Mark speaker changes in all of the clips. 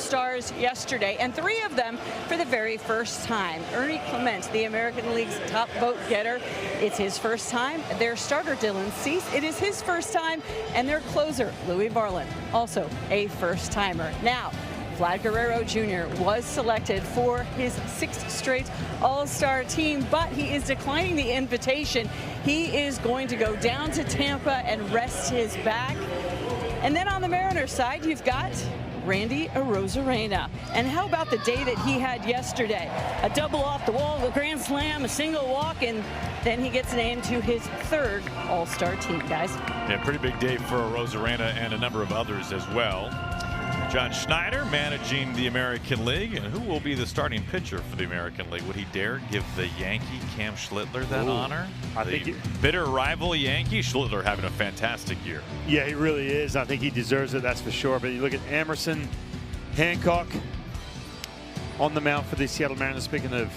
Speaker 1: All-Stars yesterday, and 3 of them for the very first time. Ernie Clement, the American League's top vote getter, it's his first time. Their starter, Dylan Cease, it is his first time, and their closer, Louis Varland, also a first-timer. Now, Vlad Guerrero Jr. was selected for his 6th straight All-Star team, but he is declining the invitation. He is going to go down to Tampa and rest his back. And then on the Mariners side, you've got Randy Arozarena. And how about the day that he had yesterday? A double off the wall, a grand slam, a single walk, and then he gets named to his 3rd All-Star team, guys.
Speaker 2: Yeah, pretty big day for Arozarena and a number of others as well. John Schneider managing the American League, and who will be the starting pitcher for the American League? Would he dare give the Yankee Cam Schlittler that honor? I think bitter rival Yankee. Schlittler having a fantastic year.
Speaker 3: Yeah, he really is. I think he deserves it, that's for sure. But you look at Emerson, Hancock on the mound for the Seattle Mariners. Speaking of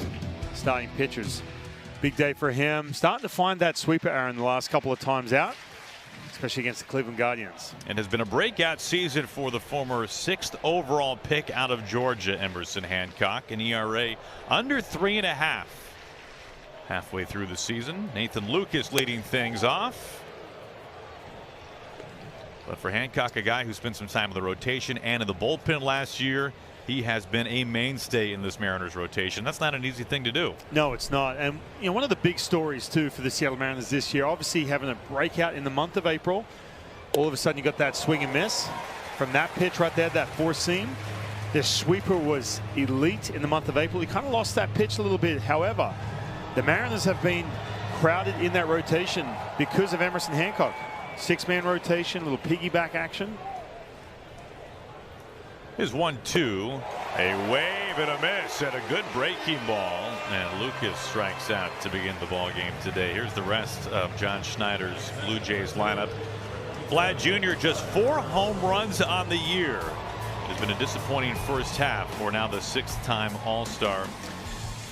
Speaker 3: starting pitchers, big day for him. Starting to find that sweeper, Aaron, the last couple of times out, especially against the Cleveland Guardians.
Speaker 2: And has been a breakout season for the former 6th overall pick out of Georgia, Emerson Hancock, an ERA under 3.5 halfway through the season. Nathan Lucas leading things off. But for Hancock, a guy who spent some time in the rotation and in the bullpen last year, he has been a mainstay in this Mariners rotation. That's not an easy thing to do.
Speaker 3: No, it's not. And you know, one of the big stories too for the Seattle Mariners this year, obviously having a breakout in the month of April. All of a sudden you got that swing and miss from that pitch right there, that 4-seam. Their sweeper was elite in the month of April. He kind of lost that pitch a little bit. However, the Mariners have been crowded in that rotation because of Emerson Hancock. 6-man rotation, a little piggyback action.
Speaker 2: Here's 1-2, a wave and a miss, and a good breaking ball, and Lucas strikes out to begin the ball game today. Here's the rest of John Schneider's Blue Jays lineup. Vlad Jr. just 4 home runs on the year. It has been a disappointing first half for now the 6th-time All-Star.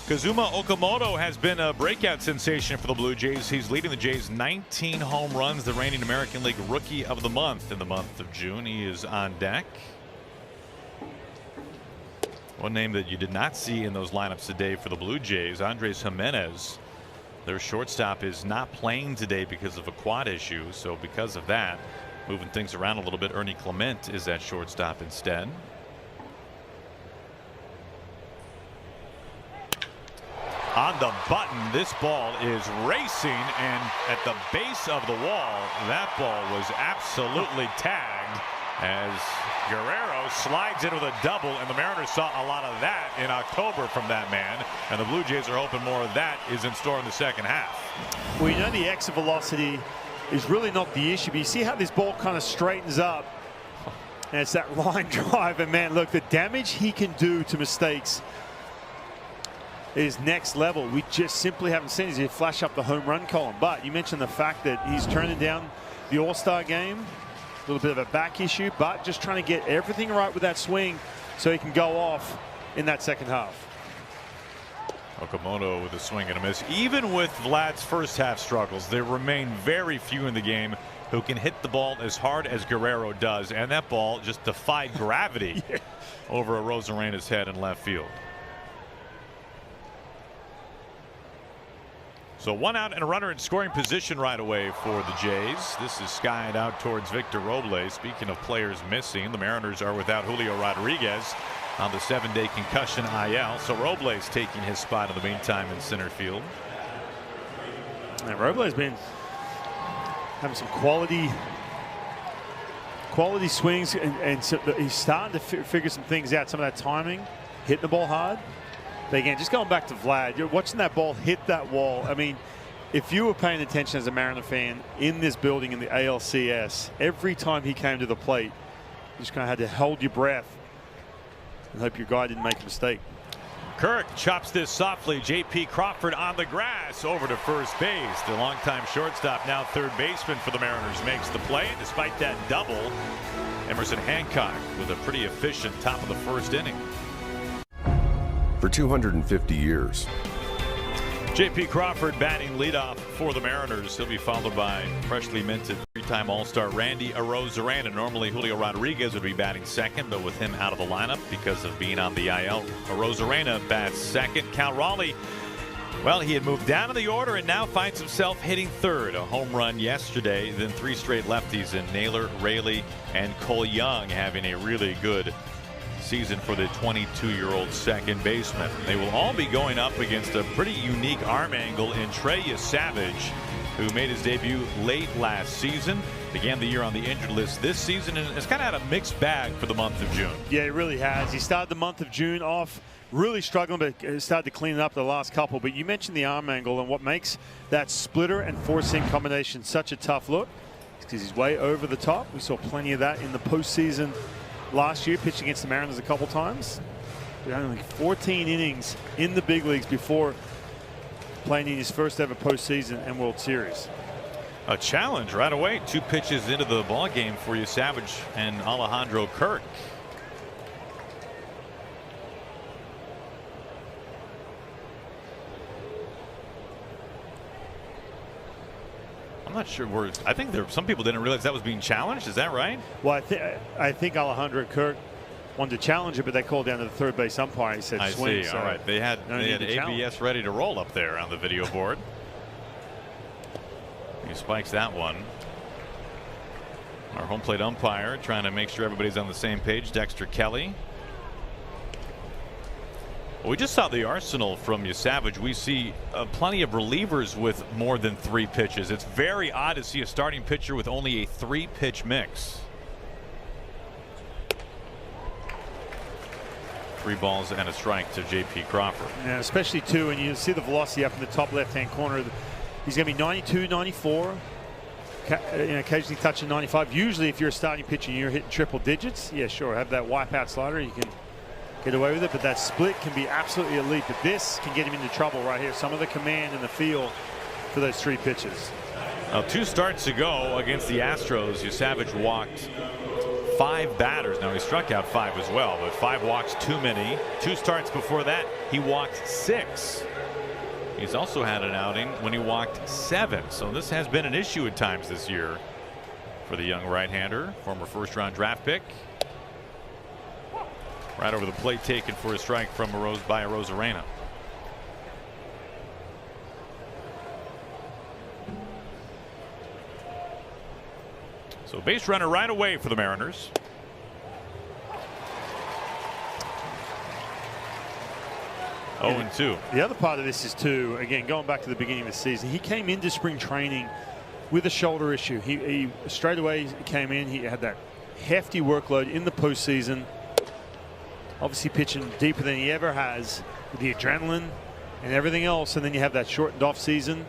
Speaker 2: Kazuma Okamoto has been a breakout sensation for the Blue Jays. He's leading the Jays 19 home runs, the reigning American League Rookie of the Month in the month of June. He is on deck. One name that you did not see in those lineups today for the Blue Jays, Andres Jimenez. Their shortstop is not playing today because of a quad issue. So because of that, moving things around a little bit, Ernie Clement is at shortstop instead. On the button, this ball is racing, and at the base of the wall, that ball was absolutely tagged as Guerrero slides in with a double, and the Mariners saw a lot of that in October from that man, and the Blue Jays are hoping more of that is in store in the second half.
Speaker 3: Well, you know, the exit velocity is really not the issue, but you see how this ball kind of straightens up, and it's that line drive, and man, look, the damage he can do to mistakes is next level. We just simply haven't seen it. He flash up the home run column. But you mentioned the fact that he's turning down the All-Star game, a little bit of a back issue, but just trying to get everything right with that swing so he can go off in that second half.
Speaker 2: Okamoto with a swing and a miss. Even with Vlad's first half struggles, there remain very few in the game who can hit the ball as hard as Guerrero does, and that ball just defied gravity over Arozarena's head in left field. So 1 out and a runner in scoring position right away for the Jays. This is skied out towards Victor Robles. Speaking of players missing, the Mariners are without Julio Rodriguez on the 7-day concussion IL. So Robles taking his spot in the meantime in center field.
Speaker 3: And Robles has been having some quality swings, and so he's starting to figure some things out. Some of that timing, hitting the ball hard. But again, just going back to Vlad, you're watching that ball hit that wall. I mean, if you were paying attention as a Mariner fan in this building in the ALCS, every time he came to the plate, you just kind of had to hold your breath and hope your guy didn't make a mistake.
Speaker 2: Kirk chops this softly. J.P. Crawford on the grass over to first base. The longtime shortstop, now third baseman for the Mariners, makes the play. Despite that double, Emerson Hancock with a pretty efficient top of the first inning.
Speaker 4: For 250 years,
Speaker 2: J.P. Crawford batting leadoff for the Mariners. He'll be followed by freshly minted three-time All-Star Randy Arozarena. Normally Julio Rodriguez would be batting second, but with him out of the lineup because of being on the IL, Arozarena bats second. Cal Raleigh, well, he had moved down in the order and now finds himself hitting third. A home run yesterday, then three straight lefties in Naylor, Raley, and Cole Young having a really good season for the 22-year-old second baseman. They will all be going up against a pretty unique arm angle in Trey Savage, who made his debut late last season, began the year on the injured list this season, and has kind of had a mixed bag for the month of June.
Speaker 3: Yeah, he really has. He started the month of June off really struggling, but started to clean it up the last couple. But you mentioned the arm angle, and what makes that splitter and four-seam combination such a tough look is because he's way over the top. We saw plenty of that in the postseason last year, pitched against the Mariners a couple times. But only 14 innings in the big leagues before playing in his first ever postseason and World Series.
Speaker 2: A challenge right away. 2 pitches into the ball game for you, Savage and Alejandro Kirk. I'm not sure where. I think some people didn't realize that was being challenged. Is that right?
Speaker 3: Well, I think Alejandro Kirk wanted to challenge it, but they called down to the third base umpire. He said swing.
Speaker 2: I see.
Speaker 3: So
Speaker 2: all right. They had ABS ready to roll up there on the video board. He spikes that one. Our home plate umpire trying to make sure everybody's on the same page, Dexter Kelly. We just saw the arsenal from Savage. We see plenty of relievers with more than 3 pitches. It's very odd to see a starting pitcher with only a 3-pitch mix. 3 balls and a strike to J.P. Crawford.
Speaker 3: Yeah, especially too, and you see the velocity up in the top left-hand corner. He's going to be 92, 94, occasionally touching 95. Usually, if you're a starting pitcher and you're hitting triple digits, yeah, sure, have that wipeout slider. You can get away with it, but that split can be absolutely elite. But this can get him into trouble right here. Some of the command and the feel for those 3 pitches.
Speaker 2: Now, 2 starts ago against the Astros, Savage walked 5 batters. Now, he struck out 5 as well, but 5 walks too many. 2 starts before that, he walked 6. He's also had an outing when he walked 7. So this has been an issue at times this year for the young right-hander, former first-round draft pick. Right over the plate, taken for a strike from Arozarena. So base runner right away for the Mariners. And 0-2.
Speaker 3: The other part of this is too, again, going back to the beginning of the season, he came into spring training with a shoulder issue. He straight away came in. He had that hefty workload in the postseason. Obviously pitching deeper than he ever has with the adrenaline and everything else, and then you have that shortened off season.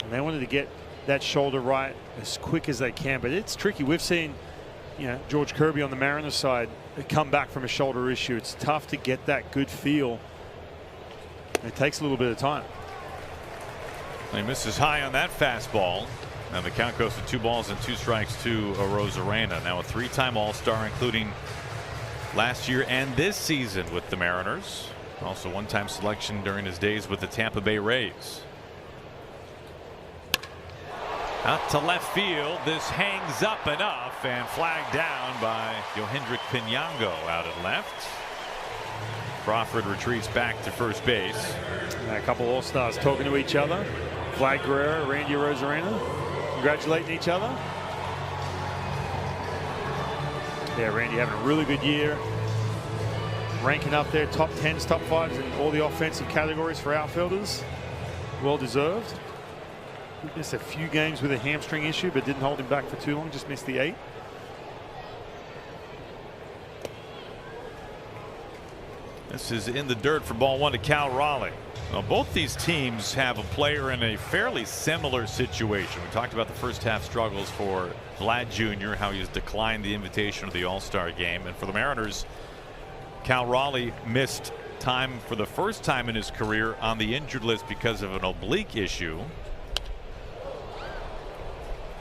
Speaker 3: And they wanted to get that shoulder right as quick as they can, but it's tricky. We've seen, George Kirby on the Mariners side come back from a shoulder issue. It's tough to get that good feel. It takes a little bit of time.
Speaker 2: He misses high on that fastball. And the count goes to 2 balls and 2 strikes to Arozarena. Now a 3-time All-Star, including last year and this season with the Mariners. Also one-time selection during his days with the Tampa Bay Rays. Out to left field. This hangs up enough and flagged down by Yohendrick Pinango out at left. Crawford retreats back to first base.
Speaker 3: A couple All-Stars talking to each other. Vlad Guerrero, Randy Arozarena congratulating each other. Yeah, Randy having a really good year. Ranking up there, top 10s, top 5s in all the offensive categories for outfielders. Well deserved. He missed a few games with a hamstring issue, but didn't hold him back for too long. Just missed the 8.
Speaker 2: This is in the dirt for ball 1 to Cal Raleigh. Now, both these teams have a player in a fairly similar situation. We talked about the first half struggles for Vlad Jr., how he's declined the invitation to the All-Star game. And for the Mariners, Cal Raleigh missed time for the first time in his career on the injured list because of an oblique issue.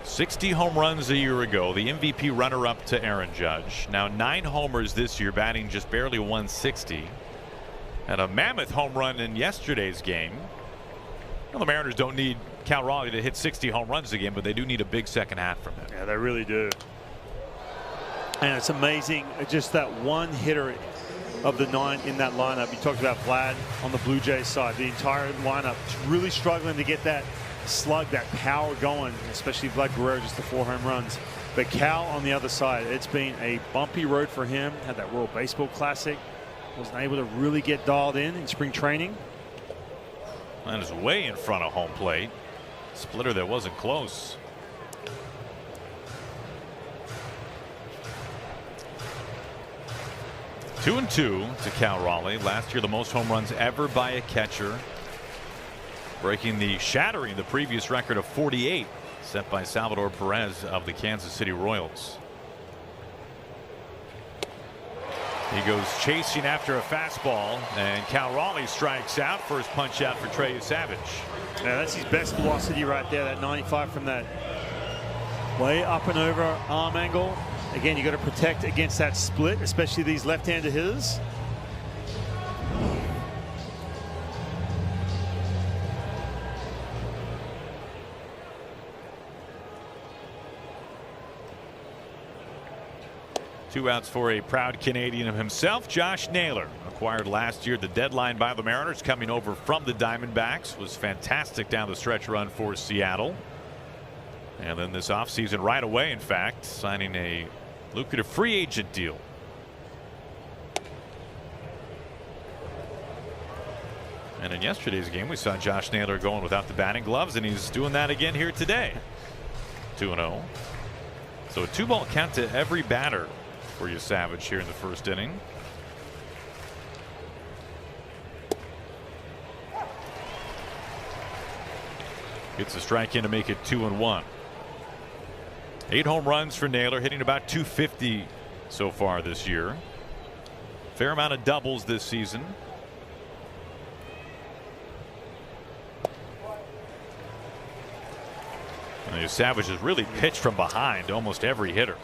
Speaker 2: 60 home runs a year ago, the MVP runner-up to Aaron Judge. Now 9 homers this year, batting just barely 160. And a mammoth home run in yesterday's game. Well, the Mariners don't need Cal Raleigh to hit 60 home runs again, but they do need a big second half from him.
Speaker 3: Yeah, they really do. And it's amazing, just that one hitter of the 9 in that lineup. You talked about Vlad on the Blue Jays side. The entire lineup really struggling to get that slug, that power going, especially Vlad Guerrero, just the 4 home runs. But Cal on the other side, it's been a bumpy road for him. Had that World Baseball Classic. Wasn't able to really get dialed in spring training.
Speaker 2: That is way in front of home plate. Splitter that wasn't close. Two and 2 to Cal Raleigh. Last year the most home runs ever by a catcher, shattering the previous record of 48 set by Salvador Perez of the Kansas City Royals. He goes chasing after a fastball, and Cal Raleigh strikes out. First punch out for Trey Savage.
Speaker 3: Yeah, that's his best velocity right there, that 95 from that way up and over arm angle. Again, you got to protect against that split, especially these left-handed hitters.
Speaker 2: Two outs for a proud Canadian himself, Josh Naylor. Acquired last year at the deadline by the Mariners, coming over from the Diamondbacks. Was fantastic down the stretch run for Seattle. And then this offseason right away, in fact, signing a lucrative free agent deal. And in yesterday's game, we saw Josh Naylor going without the batting gloves, and he's doing that again here today. 2-0. So a 2-ball count to every batter for you, Savage, here in the first inning. Gets a strike in to make it 2-1. 8 home runs for Naylor, hitting about 250 so far this year. Fair amount of doubles this season. And Savage has really pitched from behind almost every hitter.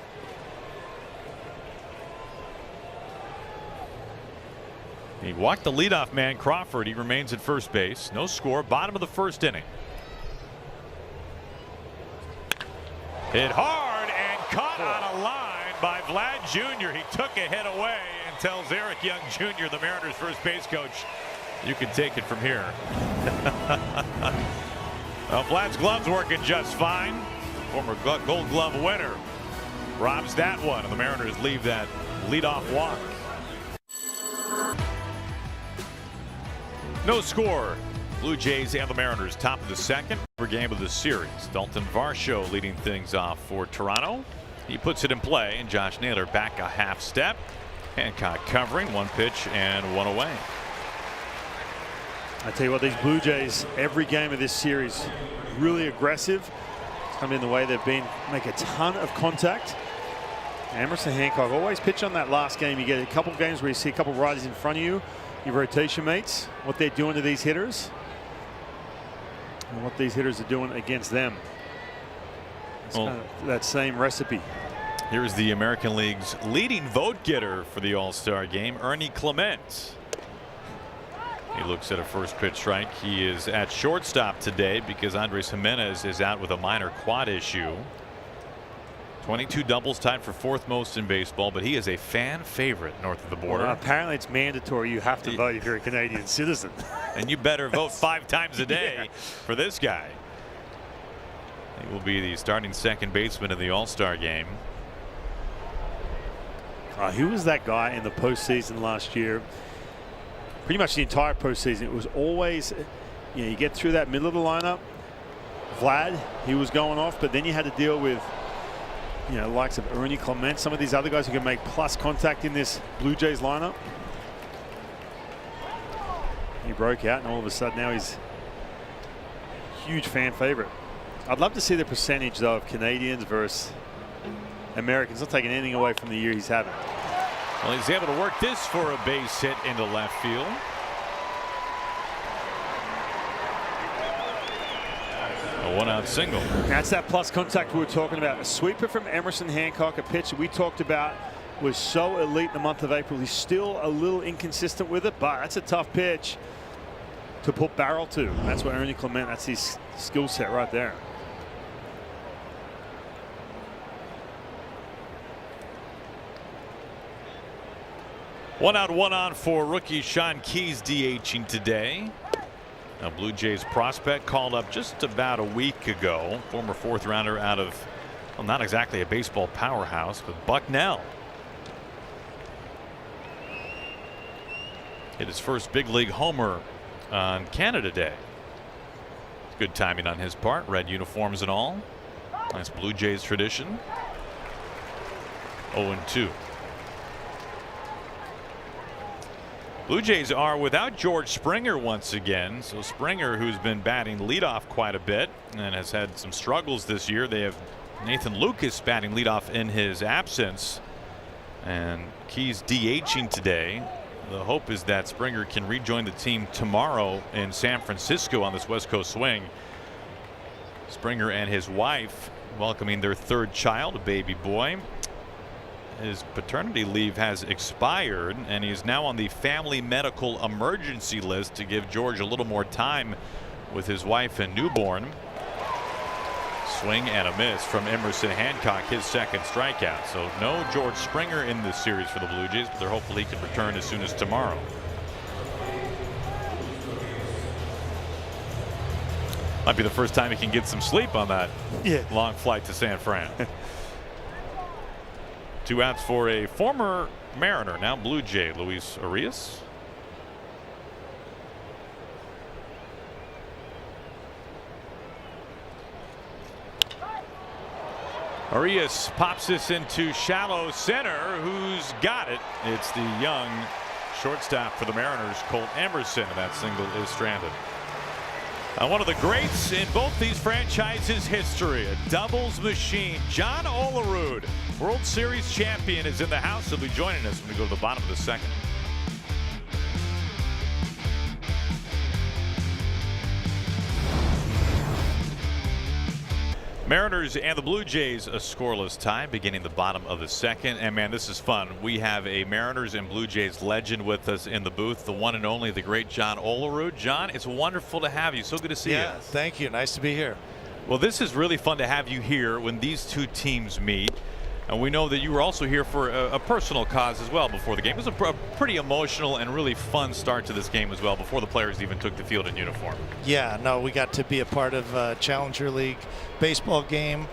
Speaker 2: He walked the leadoff man, Crawford. He remains at first base. No score. Bottom of the first inning. Hit hard and caught on a line by Vlad Jr. He took a hit away and tells Eric Young Jr., the Mariners' first base coach, you can take it from here. Well, Vlad's glove's working just fine. Former Gold Glove winner robs that one, and the Mariners leave that leadoff walk. No score. Blue Jays and the Mariners top of the second for game of the series. Dalton Varsho leading things off for Toronto. He puts it in play, and Josh Naylor back a half step. Hancock covering, 1 pitch and 1 away.
Speaker 3: I tell you what, these Blue Jays, every game of this series, really aggressive. It's come in the way they've been, make a ton of contact. Emerson Hancock always pitch on that last game. You get a couple of games where you see a couple of riders in front of you, your rotation mates, what they're doing to these hitters, and what these hitters are doing against them. It's kind of that same recipe.
Speaker 2: Here's the American League's leading vote getter for the All-Star game, Ernie Clement. He looks at a first pitch strike. He is at shortstop today because Andres Jimenez is out with a minor quad issue. 22 doubles, tied for 4th most in baseball, but he is a fan favorite north of the border.
Speaker 3: Well, apparently it's mandatory. You have to vote if you're a Canadian citizen.
Speaker 2: And you better vote 5 times a day for this guy. He will be the starting second baseman in the All-Star game.
Speaker 3: He was that guy in the postseason last year. Pretty much the entire postseason. It was always, you get through that middle of the lineup. Vlad, he was going off, but then you had to deal with, the likes of Ernie Clement, some of these other guys who can make plus contact in this Blue Jays lineup. He broke out, and all of a sudden now he's a huge fan favorite. I'd love to see the percentage, though, of Canadians versus Americans. Not taking anything away from the year he's having.
Speaker 2: Well, he's able to work this for a base hit into left field. A 1-out single.
Speaker 3: That's that plus contact we were talking about. A sweeper from Emerson Hancock, a pitch we talked about was so elite in the month of April. He's still a little inconsistent with it, but that's a tough pitch to put barrel to. That's what Ernie Clement, that's his skill set right there.
Speaker 2: One out, one on for rookie Sean Keyes DHing today. Now, Blue Jays prospect called up just about a week ago. Former 4th rounder out of, well, not exactly a baseball powerhouse, but Bucknell. Hit his first big league homer on Canada Day. Good timing on his part. Red uniforms and all. Nice Blue Jays tradition. 0-2. Blue Jays are without George Springer once again. So Springer, who's been batting leadoff quite a bit and has had some struggles this year. They have Nathan Lucas batting leadoff in his absence. And Keyes DHing today. The hope is that Springer can rejoin the team tomorrow in San Francisco on this West Coast swing. Springer and his wife welcoming their 3rd child, a baby boy. His paternity leave has expired, and he's now on the family medical emergency list to give George a little more time with his wife and newborn. Swing and a miss from Emerson Hancock, his 2nd strikeout. So no George Springer in this series for the Blue Jays, but they're hopeful he can return as soon as tomorrow. Might be the first time he can get some sleep on that long flight to San Fran. 2 outs for a former Mariner, now Blue Jay, Luis Arias. Arias pops this into shallow center. Who's got it? It's the young shortstop for the Mariners, Colt Emerson, and that single is stranded. One of the greats in both these franchises' history, a doubles machine. John Olerud, World Series champion, is in the house. He'll be joining us when we go to the bottom of the 2nd. Mariners and the Blue Jays, a scoreless tie beginning the bottom of the 2nd. And man, this is fun. We have a Mariners and Blue Jays legend with us in the booth, the one and only, the great John Olerud. John, it's wonderful to have you. So good to see you.
Speaker 4: Yeah, thank you. Nice to be here.
Speaker 2: Well, this is really fun to have you here when these two teams meet. And we know that you were also here for a personal cause as well before the game. It was a pretty emotional and really fun start to this game as well before the players even took the field in uniform.
Speaker 4: Yeah, no, we got to be a part of a Challenger League baseball game,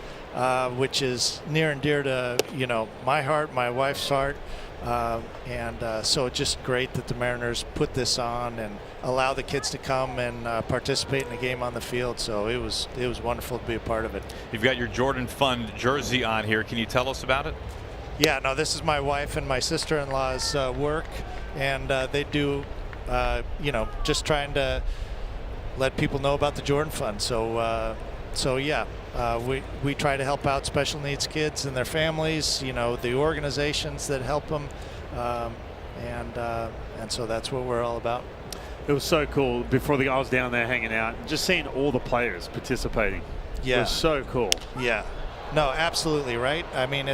Speaker 4: which is near and dear to, you know, my heart, my wife's heart. So it's just great that the Mariners put this on and allow the kids to come and participate in the game on the field. So it was wonderful to be a part of it.
Speaker 2: You've got your Jordan Fund jersey on here. Can you tell us about it?
Speaker 4: Yeah, no, this is my wife and my sister-in-law's work, and they do, you know, just trying to let people know about the Jordan Fund. So yeah, we try to help out special needs kids and their families, you know, the organizations that help them, and so that's what we're all about.
Speaker 3: It was so cool. Before I was down there hanging out, just seeing all the players participating.
Speaker 4: Yeah,
Speaker 3: it was so cool.
Speaker 4: Yeah, no, absolutely right. I mean,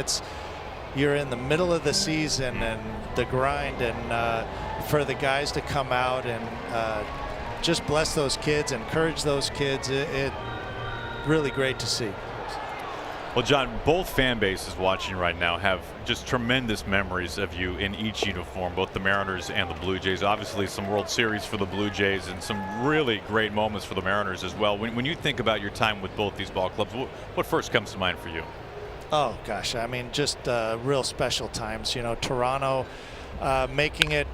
Speaker 4: you're in the middle of the season and the grind, and for the guys to come out and just bless those kids, encourage those kids, it really great to see.
Speaker 2: Well, John, both fan bases watching right now have just tremendous memories of you in each uniform, both the Mariners and the Blue Jays. Obviously, some World Series for the Blue Jays and some really great moments for the Mariners as well. When you think about your time with both these ball clubs, what first comes to mind for you?
Speaker 4: Oh, gosh, I mean, just real special times. You know, Toronto making it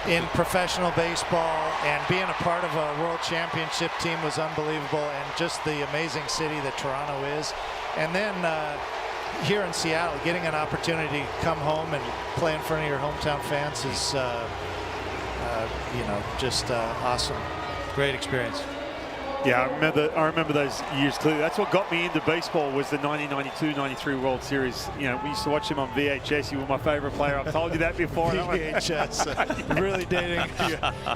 Speaker 4: in professional baseball and being a part of a world championship team was unbelievable, and just the amazing city that Toronto is. And then here in Seattle, getting an opportunity to come home and play in front of your hometown fans is, you know, just awesome. Great experience.
Speaker 3: Yeah, I remember those years clearly. That's what got me into baseball was the 1992-93 World Series. You know, we used to watch him on VHS. You were my favorite player. I've told you that before.
Speaker 4: VHS. Really dating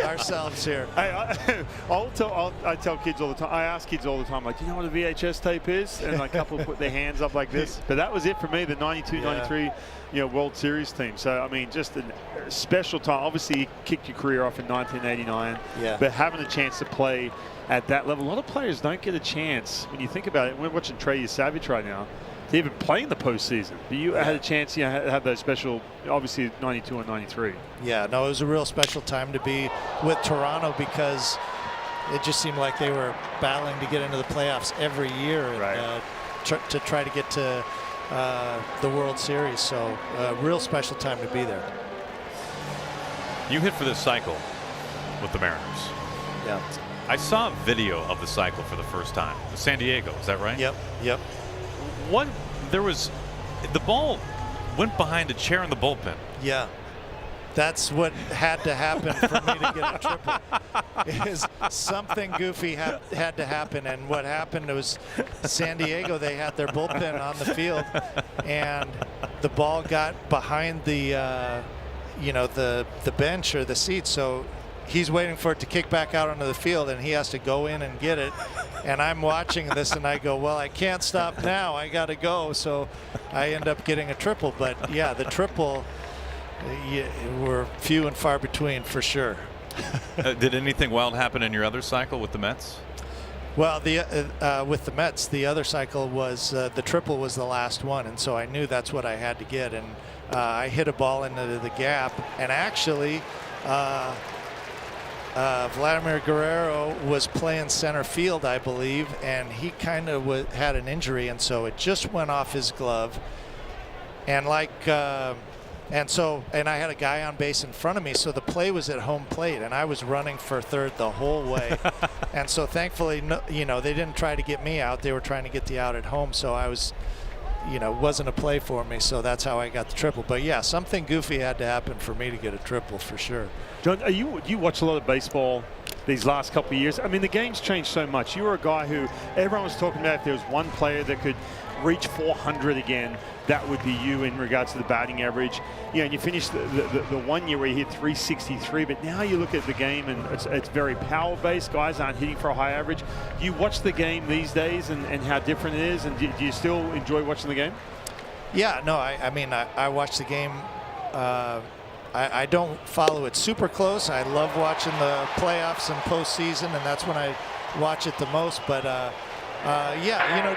Speaker 4: ourselves here.
Speaker 3: Hey, I tell kids all the time. I ask kids all the time, like, do you know what a VHS tape is? And like, a couple put their hands up like this. But that was it for me, the 92-93 World Series team. So, I mean, just a special time. Obviously, you kicked your career off in 1989.
Speaker 4: Yeah.
Speaker 3: But having a chance to play at that level, a lot of players don't get a chance. When you think about it, we're watching Trey Savage right now, to even play in the postseason. But you had a chance, you know, have those special, obviously 92 and 93.
Speaker 4: Yeah, no, it was a real special time to be with Toronto because it just seemed like they were battling to get into the playoffs every year and, to try to get to the World Series. So a real special time to be there.
Speaker 2: You hit for this cycle with the Mariners.
Speaker 4: Yeah.
Speaker 2: I saw a video of the cycle for the first time. San Diego, is that right?
Speaker 4: Yep.
Speaker 2: The ball went behind a chair in the bullpen.
Speaker 4: Yeah. That's what had to happen for me to get a triple. Is something goofy had to happen, and what happened was San Diego, they had their bullpen on the field, and the ball got behind the the bench or the seat, so he's waiting for it to kick back out onto the field, and he has to go in and get it. And I'm watching this, and I go, well, I can't stop now. I got to go. So I end up getting a triple. But, yeah, the triple were few and far between for sure.
Speaker 2: Did anything wild happen in your other cycle with the Mets?
Speaker 4: Well, with the Mets, the other cycle was the triple was the last one, and so I knew that's what I had to get. And I hit a ball into the gap, and actually Vladimir Guerrero was playing center field, I believe, and he kind of had an injury, and so it just went off his glove. And and I had a guy on base in front of me, so the play was at home plate, and I was running for third the whole way. And so thankfully, they didn't try to get me out; they were trying to get the out at home. So I was, wasn't a play for me, so that's how I got the triple. But yeah, something goofy had to happen for me to get a triple for sure.
Speaker 3: John, you watch a lot of baseball these last couple of years. I mean, the game's changed so much. You were a guy who everyone was talking about. If there was one player that could reach 400 again, that would be you in regards to the batting average. And you finished the 1 year where you hit 363, but now you look at the game and it's very power-based. Guys aren't hitting for a high average. Do you watch the game these days and how different it is, and do you still enjoy watching the game?
Speaker 4: Yeah, no, I watch the game. I don't follow it super close. I love watching the playoffs and postseason, and that's when I watch it the most. But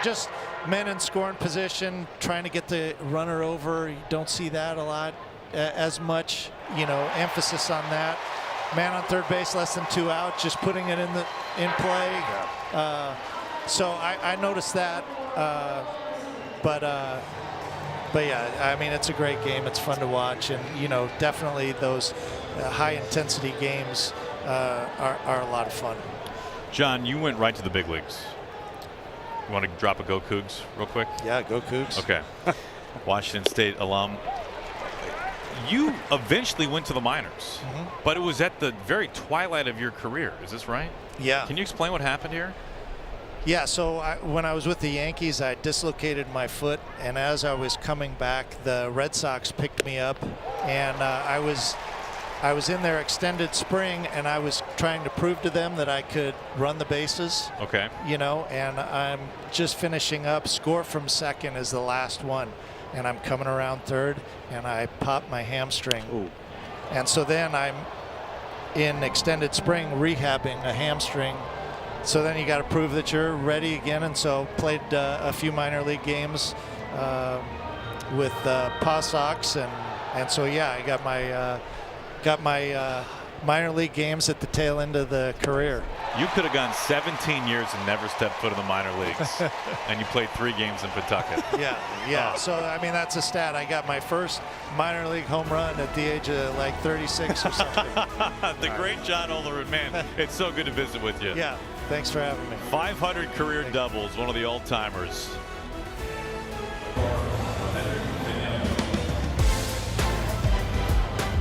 Speaker 4: just men in scoring position, trying to get the runner over. You don't see that a lot, as much. Emphasis on that. Man on third base, less than 2 out, just putting it in play. Yeah. So I noticed that. But yeah, I mean, it's a great game. It's fun to watch, and definitely those high-intensity games are a lot of fun.
Speaker 2: John, you went right to the big leagues. You want to drop a Go Cougs real quick?
Speaker 4: Yeah, Go Cougs.
Speaker 2: Okay. Washington State alum. You eventually went to the minors, but it was at the very twilight of your career. Is this right?
Speaker 4: Yeah.
Speaker 2: Can you explain what happened here?
Speaker 4: Yeah, so when I was with the Yankees, I dislocated my foot, and as I was coming back, the Red Sox picked me up, and I was in their extended spring, and I was trying to prove to them that I could run the bases.
Speaker 2: Okay.
Speaker 4: And I'm just finishing up. Score from second is the last one, and I'm coming around third, and I popped my hamstring.
Speaker 3: Ooh.
Speaker 4: And so then I'm in extended spring rehabbing a hamstring. So then you got to prove that you're ready again, and so played a few minor league games with Paw Sox, and so yeah, I got my minor league games at the tail end of the career.
Speaker 2: You could have gone 17 years and never stepped foot in the minor leagues, and you played 3 games in Pawtucket.
Speaker 4: Yeah. So I mean, that's a stat. I got my first minor league home run at the age of like 36 or something.
Speaker 2: The great John Olerud, man, it's so good to visit with you.
Speaker 4: Yeah. Thanks for having me.
Speaker 2: 500 career doubles, one of the all-timers.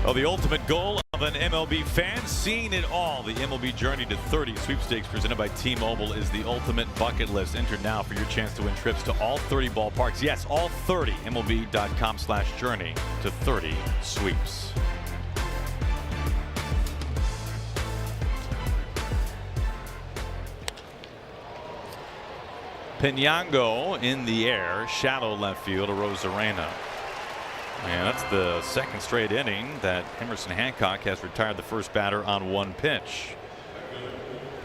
Speaker 2: Well, the ultimate goal of then, MLB fans, seeing it all. The MLB Journey to 30 sweepstakes presented by T-Mobile is the ultimate bucket list. Enter now for your chance to win trips to all 30 ballparks. Yes, all 30. MLB.com/journey to 30 sweeps. Pinango in the air, shallow left field, Arozarena. And that's the second straight inning that Emerson Hancock has retired the first batter on one pitch.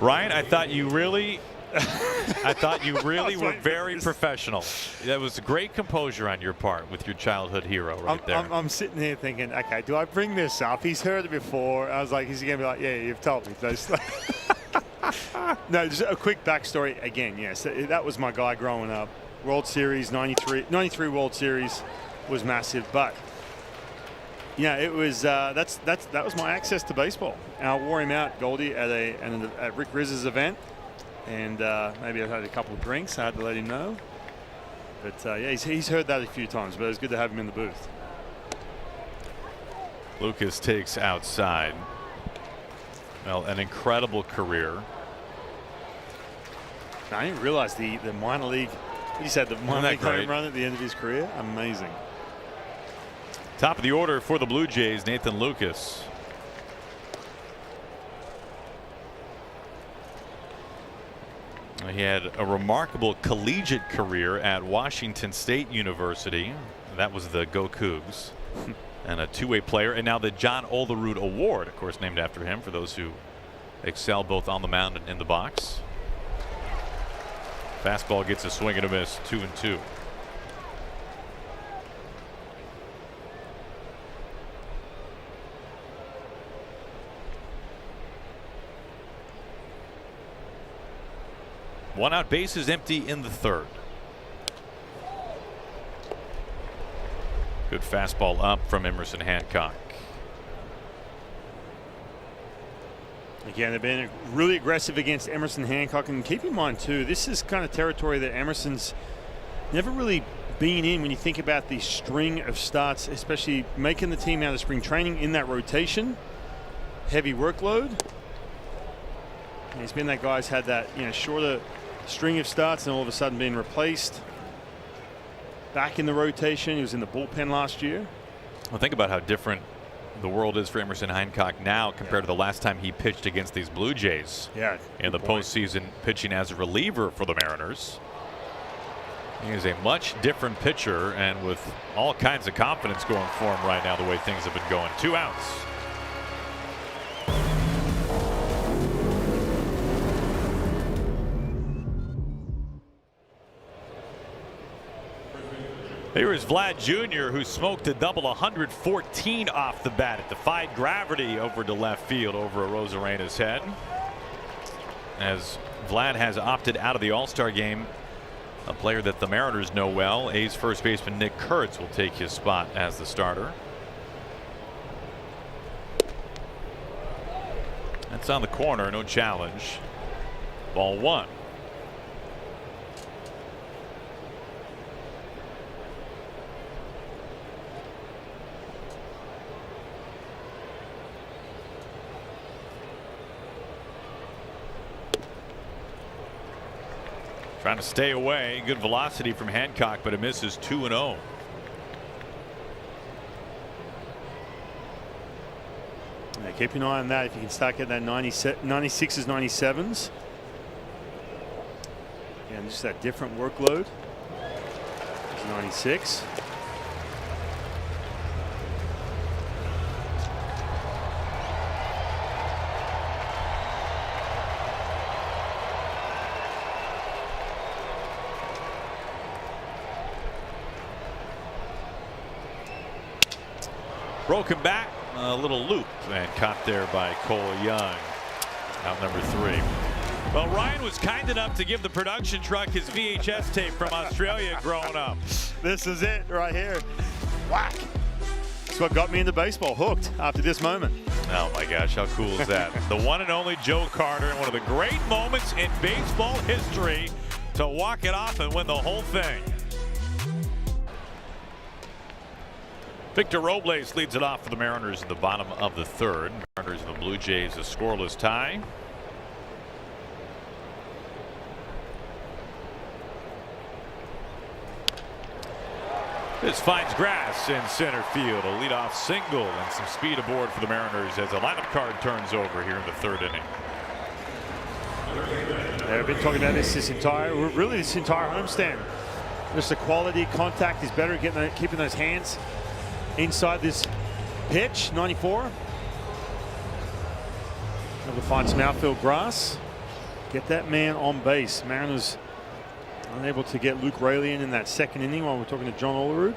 Speaker 2: Ryan, I thought you really were very professional. That was great composure on your part with your childhood hero right there.
Speaker 3: I'm sitting here thinking, okay, do I bring this up? He's heard it before. I was like, is he going to be like, yeah, you've told me. No, just a quick backstory. Again, yes, that was my guy growing up. World Series, 93 World Series was massive. But, yeah, it was that was my access to baseball. And I wore him out, Goldie, at Rick Rizz's event. And maybe I've had a couple of drinks. I had to let him know. But, yeah, he's heard that a few times. But it was good to have him in the booth.
Speaker 2: Lucas takes outside. Well, an incredible career.
Speaker 3: I didn't realize the minor league. He said the minor league home run at the end of his career. Amazing.
Speaker 2: Top of the order for the Blue Jays, Nathan Lucas. He had a remarkable collegiate career at Washington State University. That was the Go Cougs. And a two-way player, and now the John Olerud Award, of course, named after him for those who excel both on the mound and in the box. Fastball gets a swing and a miss, 2-2. One out, bases empty in the third. Good fastball up from Emerson Hancock.
Speaker 3: Again, they've been really aggressive against Emerson Hancock. And keep in mind, too, this is kind of territory that Emerson's never really been in when you think about the string of starts, especially making the team out of spring training in that rotation. Heavy workload. And he's been that guy who's had that shorter string of starts and all of a sudden being replaced. Back in the rotation. He was in the bullpen last year.
Speaker 2: Well, think about how different the world is for Emerson Hancock now compared to the last time he pitched against these Blue Jays.
Speaker 3: Yeah.
Speaker 2: In the postseason, pitching as a reliever for the Mariners. He is a much different pitcher and with all kinds of confidence going for him right now the way things have been going. 2 outs. Here is Vlad Jr., who smoked a double 114 off the bat. It defied gravity over to left field over Arozarena's head. As Vlad has opted out of the All-Star game, a player that the Mariners know well, A's first baseman Nick Kurtz will take his spot as the starter. That's on the corner, no challenge. Ball 1. Trying to stay away. Good velocity from Hancock, but it misses 2-0.
Speaker 3: Yeah, keep an eye on that if you can start getting that 96s, 97s. And just that different workload. 96.
Speaker 2: Broken back, a little loop, and caught there by Cole Young. Out number 3. Well, Ryan was kind enough to give the production truck his VHS tape from Australia growing up.
Speaker 3: This is it right here. Whack. It's what got me into baseball, hooked after this moment.
Speaker 2: Oh my gosh, how cool is that? The one and only Joe Carter, one of the great moments in baseball history to walk it off and win the whole thing. Victor Robles leads it off for the Mariners in the bottom of the third. Mariners and the Blue Jays a scoreless tie. This finds grass in center field. A leadoff single and some speed aboard for the Mariners as a lineup card turns over here in the third inning.
Speaker 3: Yeah, we've been talking about this entire homestand. Just the quality contact is better, keeping those hands inside this pitch. 94. Able to find some outfield grass. Get that man on base. Mariners unable to get Luke Raley in that second inning while we're talking to John Olerud.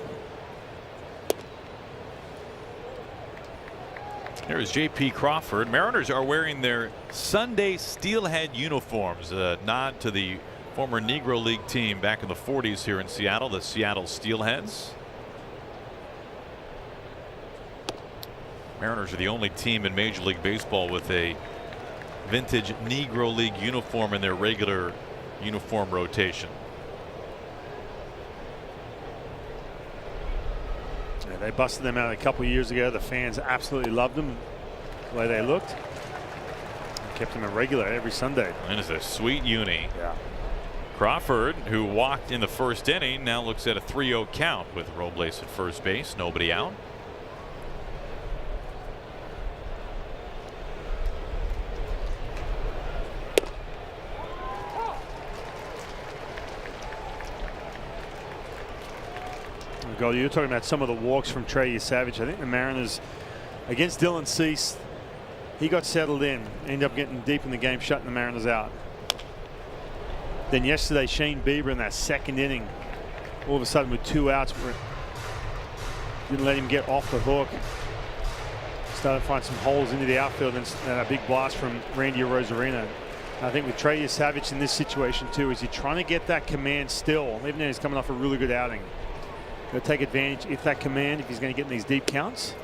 Speaker 2: There's J.P. Crawford. Mariners are wearing their Sunday Steelhead uniforms, a nod to the former Negro League team back in the 40s here in Seattle, the Seattle Steelheads. Mariners are the only team in Major League Baseball with a vintage Negro League uniform in their regular uniform rotation.
Speaker 3: Yeah, they busted them out a couple of years ago. The fans absolutely loved them, the way they looked. Kept them a regular every Sunday.
Speaker 2: And it's a sweet uni.
Speaker 3: Yeah.
Speaker 2: Crawford, who walked in the first inning, now looks at a 3-0 count with Robles at first base, nobody out.
Speaker 3: You're talking about some of the walks from Trey Savage. I think the Mariners against Dylan Cease, he got settled in, ended up getting deep in the game, shutting the Mariners out. Then yesterday, Shane Bieber in that second inning, all of a sudden with 2 outs, didn't let him get off the hook. Started to find some holes into the outfield, and a big blast from Randy Arozarena. I think with Trey Savage in this situation too, is he trying to get that command still, even though he's coming off a really good outing. He'll take advantage if that command, if he's going to get in these deep counts,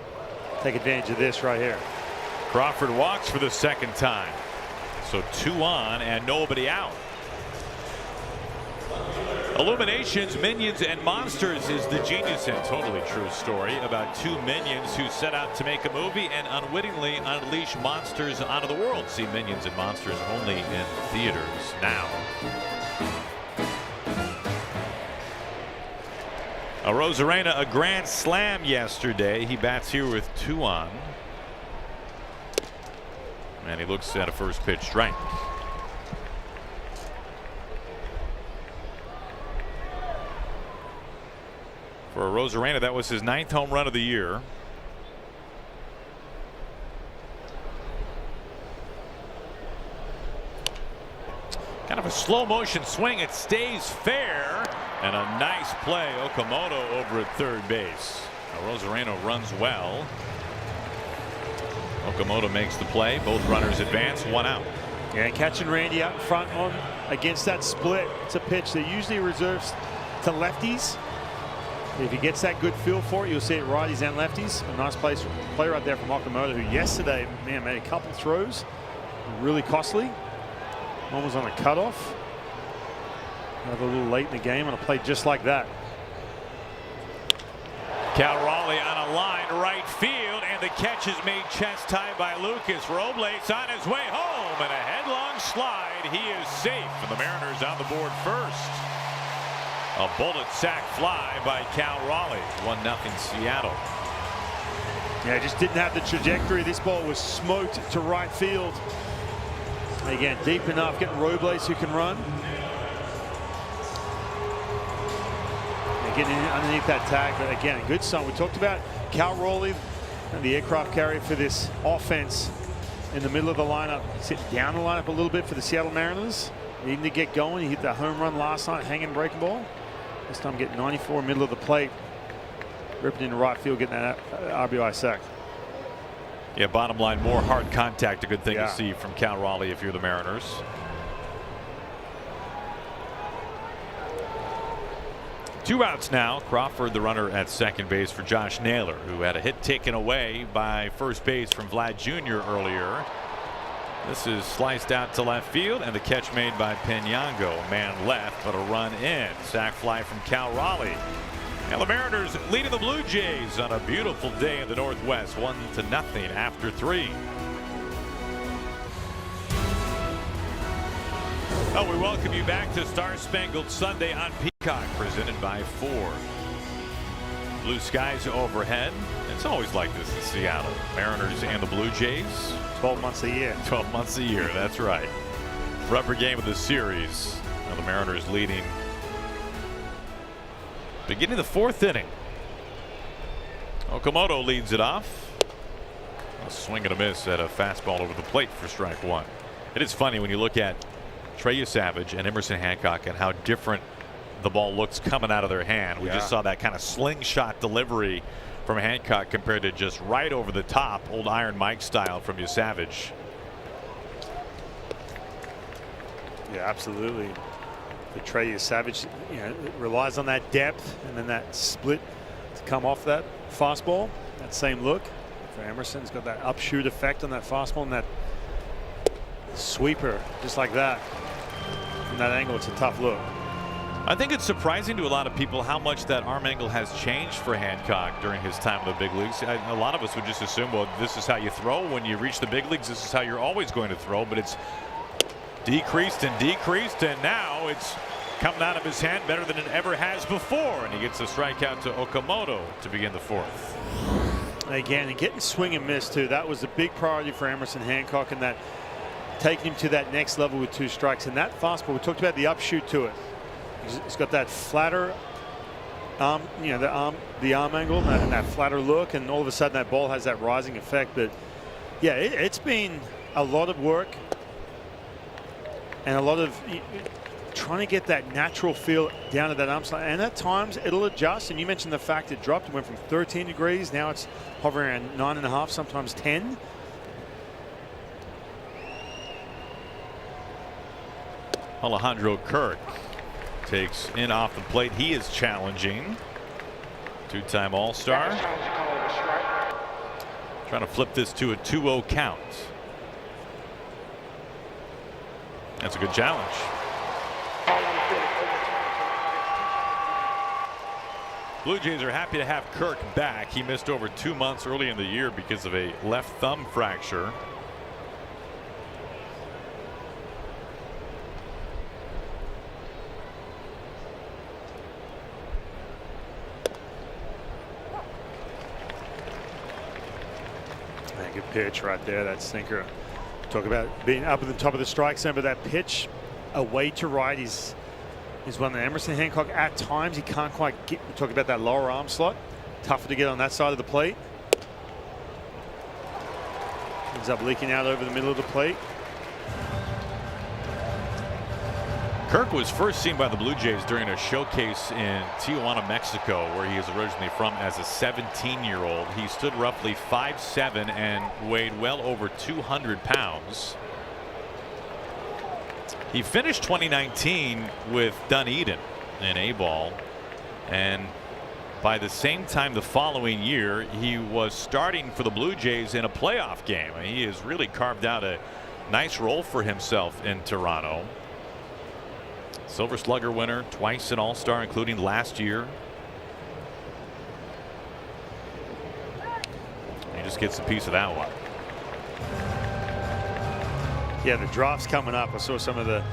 Speaker 3: take advantage of this right here.
Speaker 2: Crawford walks for the second time. So 2 on and nobody out. Illuminations, Minions, and Monsters is the Genius and totally true story about 2 minions who set out to make a movie and unwittingly unleash monsters onto the world. See Minions and Monsters only in theaters now. Arozarena, a grand slam yesterday. He bats here with 2 on. And he looks at a first pitch strike. For Arozarena, that was his 9th home run of the year. Kind of a slow motion swing. It stays fair. And a nice play. Okamoto over at third base. Arozarena runs well. Okamoto makes the play. Both runners advance. 1 out.
Speaker 3: Yeah, catching Randy out in front on against that split. It's a pitch that usually reserves to lefties. If he gets that good feel for it, you'll see it righties and lefties. A nice play right there from Okamoto, who yesterday, man, made a couple throws really costly. One was on a cutoff. Another little late in the game on a play just like that.
Speaker 2: Cal Raleigh on a line right field, and the catch is made chest high by Lucas. Robles on his way home, and a headlong slide. He is safe, and the Mariners on the board first. A bullet sack fly by Cal Raleigh. 1-0 Seattle.
Speaker 3: Yeah, just didn't have the trajectory. This ball was smoked to right field. Again, deep enough, getting Robles who can run. Getting underneath that tag, but again, a good sign. We talked about Cal Raleigh, the aircraft carrier for this offense in the middle of the lineup. Sit down the lineup a little bit for the Seattle Mariners. Needing to get going. He hit that home run last night, hanging breaking ball. This time getting 94 middle of the plate. Ripping into right field, getting that RBI sack.
Speaker 2: Yeah, bottom line, more hard contact. A good thing to see from Cal Raleigh if you're the Mariners. Two outs now. Crawford, the runner at second base for Josh Naylor, who had a hit taken away by first base from Vlad Jr. earlier. This is sliced out to left field, and the catch made by Penyango. A man left, but a run in. Sac fly from Cal Raleigh. And the Mariners leading the Blue Jays on a beautiful day in the Northwest, 1-0 after 3. Well, we welcome you back to Star Spangled Sunday on Peacock, presented by Ford. Blue skies overhead. It's always like this in Seattle. Mariners and the Blue Jays.
Speaker 3: 12 months a year.
Speaker 2: 12 months a year, that's right. Rubber game of the series. Now the Mariners leading. Beginning the 4th inning. Okamoto leads it off. A swing and a miss at a fastball over the plate for strike 1. It is funny when you look at Trey Savage and Emerson Hancock and how different the ball looks coming out of their hand. We just saw that kind of slingshot delivery from Hancock compared to just right over the top, old Iron Mike style from Savage.
Speaker 3: Yeah, absolutely. For Trey Savage, it relies on that depth and then that split to come off that fastball. That same look for Emerson's got that upshoot effect on that fastball and that sweeper just like that. From that angle, it's a tough look.
Speaker 2: I think it's surprising to a lot of people how much that arm angle has changed for Hancock during his time in the big leagues. A lot of us would just assume, well, this is how you throw when you reach the big leagues. This is how you're always going to throw, but it's decreased, and now it's coming out of his hand better than it ever has before, and he gets a strikeout to Okamoto to begin the 4th.
Speaker 3: Again, and getting swing and miss too. That was a big priority for Emerson Hancock, and that taking him to that next level with 2 strikes. And that fastball, we talked about the upshoot to it. It's got that flatter, the arm angle and that flatter look, and all of a sudden that ball has that rising effect. But yeah, it's been a lot of work and a lot of trying to get that natural feel down to that arm slot, and at times it'll adjust. And you mentioned the fact it dropped. It went from 13 degrees, now it's hovering around 9.5, sometimes 10.
Speaker 2: Alejandro Kirk takes in off the plate. He is challenging. 2-time All-Star. Trying to flip this to a 2-0 count. That's a good challenge. Blue Jays are happy to have Kirk back. He missed over 2 months early in the year because of a left thumb fracture.
Speaker 3: Good pitch right there, that sinker. Talk about being up at the top of the strike zone, but that pitch away to right is one that Emerson Hancock at times he can't quite get. Talk about that lower arm slot, tougher to get on that side of the plate. Ends up leaking out over the middle of the plate.
Speaker 2: Kirk was first seen by the Blue Jays during a showcase in Tijuana, Mexico, where he is originally from, as a 17-year-old. He stood roughly 5'7" and weighed well over 200 pounds. He finished 2019 with Dunedin in A-ball, and by the same time the following year he was starting for the Blue Jays in a playoff game. He has really carved out a nice role for himself in Toronto. Silver Slugger winner, twice an All-Star, including last year. He just gets a piece of that one.
Speaker 3: Yeah, the draft's coming up. I saw some of the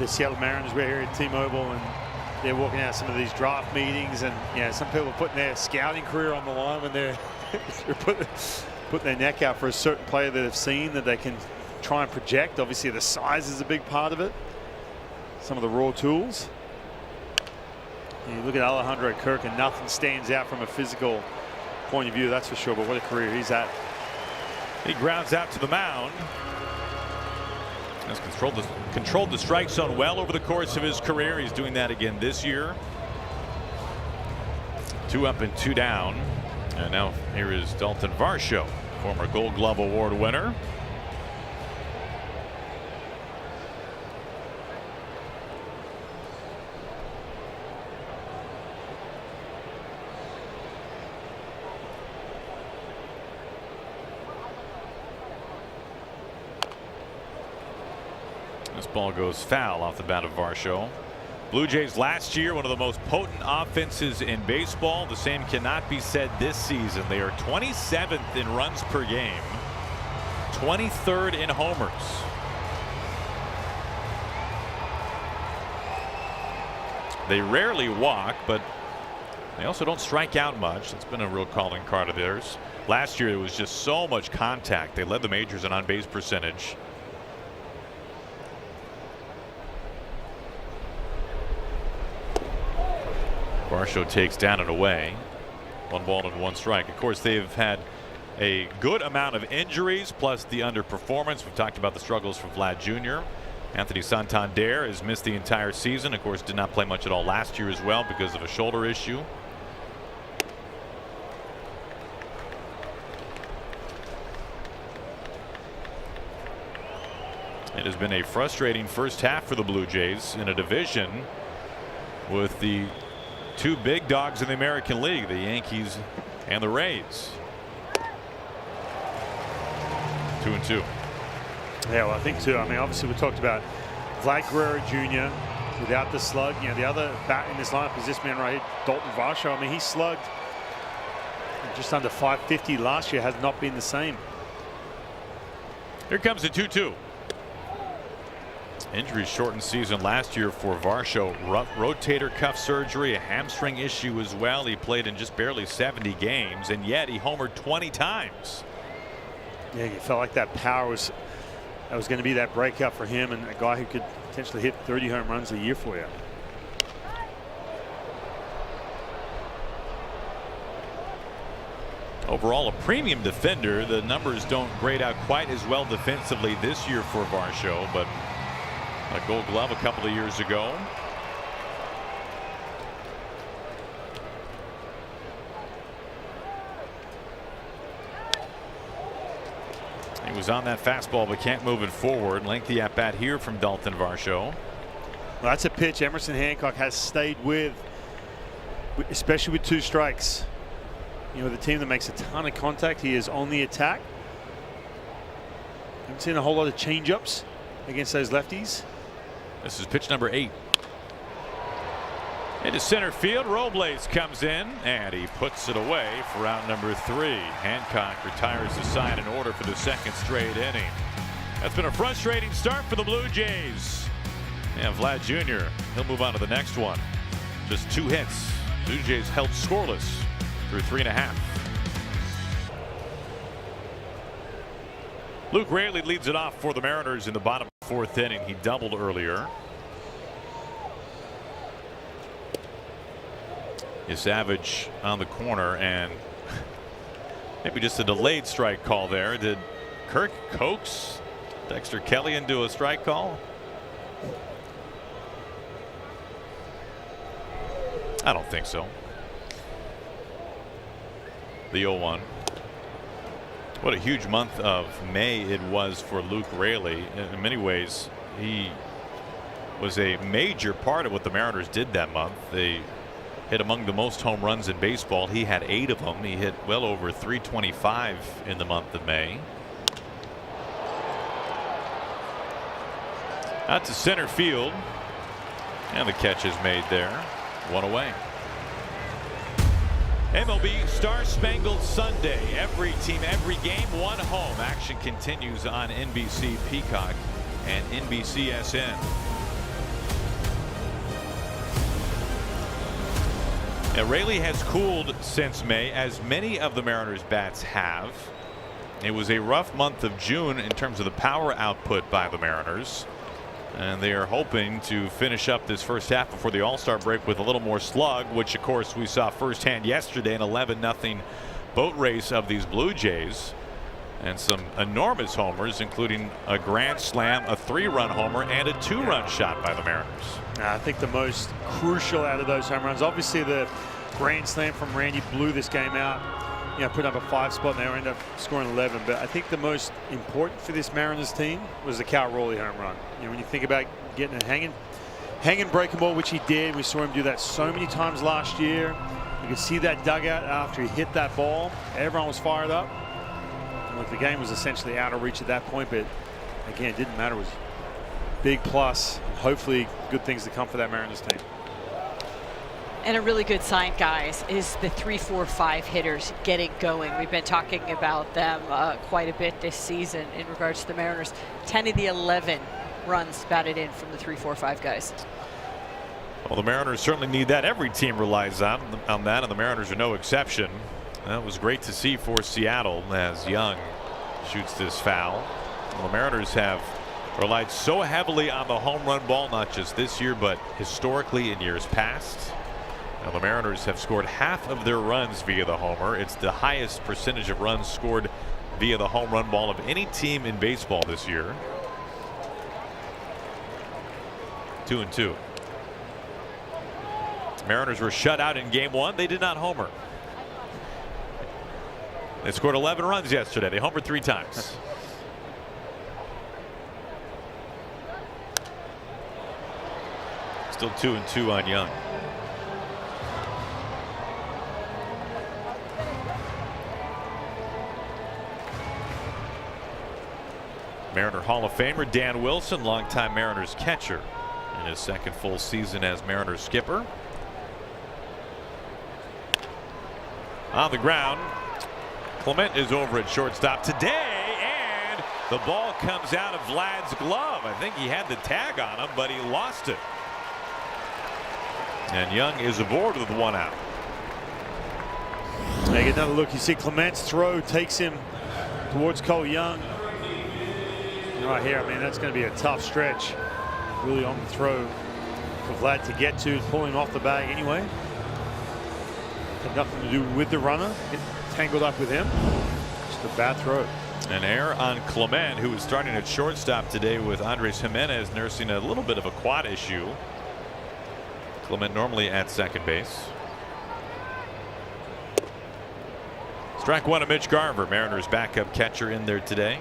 Speaker 3: Seattle Mariners were here at T-Mobile, and they're walking out some of these draft meetings, and some people are putting their scouting career on the line when they're putting their neck out for a certain player that they've seen that they can try and project. Obviously, the size is a big part of it. Some of the raw tools. You look at Alejandro Kirk, and nothing stands out from a physical point of view, that's for sure. But what a career he's had.
Speaker 2: He grounds out to the mound. Has controlled the strike zone well over the course of his career. He's doing that again this year. 2 up and 2 down. And now here is Dalton Varsho, former Gold Glove Award winner. This ball goes foul off the bat of Varsho. Blue Jays last year, one of the most potent offenses in baseball. The same cannot be said this season. They are 27th in runs per game, 23rd in homers. They rarely walk, but they also don't strike out much. That's been a real calling card of theirs. Last year, it was just so much contact. They led the majors in on-base percentage. Varsho takes down and away. 1 ball and 1 strike. Of course, they've had a good amount of injuries plus the underperformance. We've talked about the struggles for Vlad Jr. Anthony Santander has missed the entire season. Of course, did not play much at all last year as well because of a shoulder issue. It has been a frustrating first half for the Blue Jays in a division with the 2 big dogs in the American League, the Yankees and the Rays. 2-2.
Speaker 3: Yeah, well, I think too. I mean, obviously we talked about Vlad Guerrero Jr. without the slug. You know, the other bat in this lineup is this man right here, Dalton Varsho. I mean, he slugged just under 550 last year. Has not been the same.
Speaker 2: Here comes the 2-2. Injury shortened season last year for Varsho. Rotator cuff surgery, a hamstring issue as well. He played in just barely 70 games, and yet he homered 20 times.
Speaker 3: Yeah, you felt like that power was going to be that breakout for him, and a guy who could potentially hit 30 home runs a year for you.
Speaker 2: Overall, a premium defender. The numbers don't grade out quite as well defensively this year for Varsho, but a Gold Glove a couple of years ago. He was on that fastball but can't move it forward. Lengthy at bat here from Dalton Varsho.
Speaker 3: Well, that's a pitch Emerson Hancock has stayed with, especially with 2 strikes. You know, the team that makes a ton of contact, he is on the attack. Haven't seen a whole lot of changeups against those lefties.
Speaker 2: This is pitch number 8. Into center field. Robles comes in and he puts it away for out number 3. Hancock retires the side in order for the 2nd straight inning. That's been a frustrating start for the Blue Jays. And Vlad Jr. he'll move on to the next one. Just 2 hits. Blue Jays held scoreless through 3.5. Luke Raley leads it off for the Mariners in the bottom 4th inning. He doubled earlier. Savage on the corner, and maybe just a delayed strike call there. Did Kirk coax Dexter Kelly into a strike call? I don't think so. The 0-1. What a huge month of May it was for Luke Raley. In many ways, he was a major part of what the Mariners did that month. They hit among the most home runs in baseball. He had 8 of them. He hit well over 325 in the month of May. Out to center field, and the catch is made there. 1 away. MLB Star Spangled Sunday. Every team, every game, 1 home. Action continues on NBC Peacock and NBCSN. Now, Raley has cooled since May, as many of the Mariners bats have. It was a rough month of June in terms of the power output by the Mariners, and they are hoping to finish up this first half before the All-Star break with a little more slug, which of course we saw firsthand yesterday, an 11-0 boat race of these Blue Jays, and some enormous homers, including a grand slam, a 3-run homer, and a 2-run shot by the Mariners.
Speaker 3: I think the most crucial out of those home runs, obviously the grand slam from Randy blew this game out. You know, put up a 5 spot, and they ended up scoring 11. But I think the most important for this Mariners team was the Cal Raleigh home run. You know, when you think about getting a hanging breaking ball, which he did, we saw him do that so many times last year. You could see that dugout after he hit that ball. Everyone was fired up. And look, the game was essentially out of reach at that point, but again, it didn't matter. It was big plus, hopefully good things to come for that Mariners team.
Speaker 1: And a really good sign, guys, is the 3, 4, 5 hitters getting going. We've been talking about them quite a bit this season in regards to the Mariners. 10 of the 11 runs batted in from the 3, 4, 5 guys.
Speaker 2: Well, the Mariners certainly need that. Every team relies on that, and the Mariners are no exception. That was great to see for Seattle as Young shoots this foul. Well, the Mariners have relied so heavily on the home run ball, not just this year, but historically in years past. Now, the Mariners have scored half of their runs via the homer. It's the highest percentage of runs scored via the home run ball of any team in baseball this year. 2-2. Mariners were shut out in game 1. They did not homer. They scored 11 runs yesterday. They homered 3 times. Still 2-2 on Young. Mariner Hall of Famer Dan Wilson, longtime Mariners catcher, in his second full season as Mariners skipper. On the ground, Clement is over at shortstop today, and the ball comes out of Vlad's glove. I think he had the tag on him, but he lost it. And Young is aboard with 1 out.
Speaker 3: They get another look. You see Clement's throw takes him towards Cole Young. Right here, I mean, that's going to be a tough stretch, really, on the throw for Vlad to get to. Pulling him off the bag anyway. Had nothing to do with the runner. Get tangled up with him. Just a bad throw.
Speaker 2: An error on Clement, who is starting at shortstop today with Andres Jimenez nursing a little bit of a quad issue. Clement normally at second base. Strike 1 to Mitch Garver, Mariners backup catcher, in there today.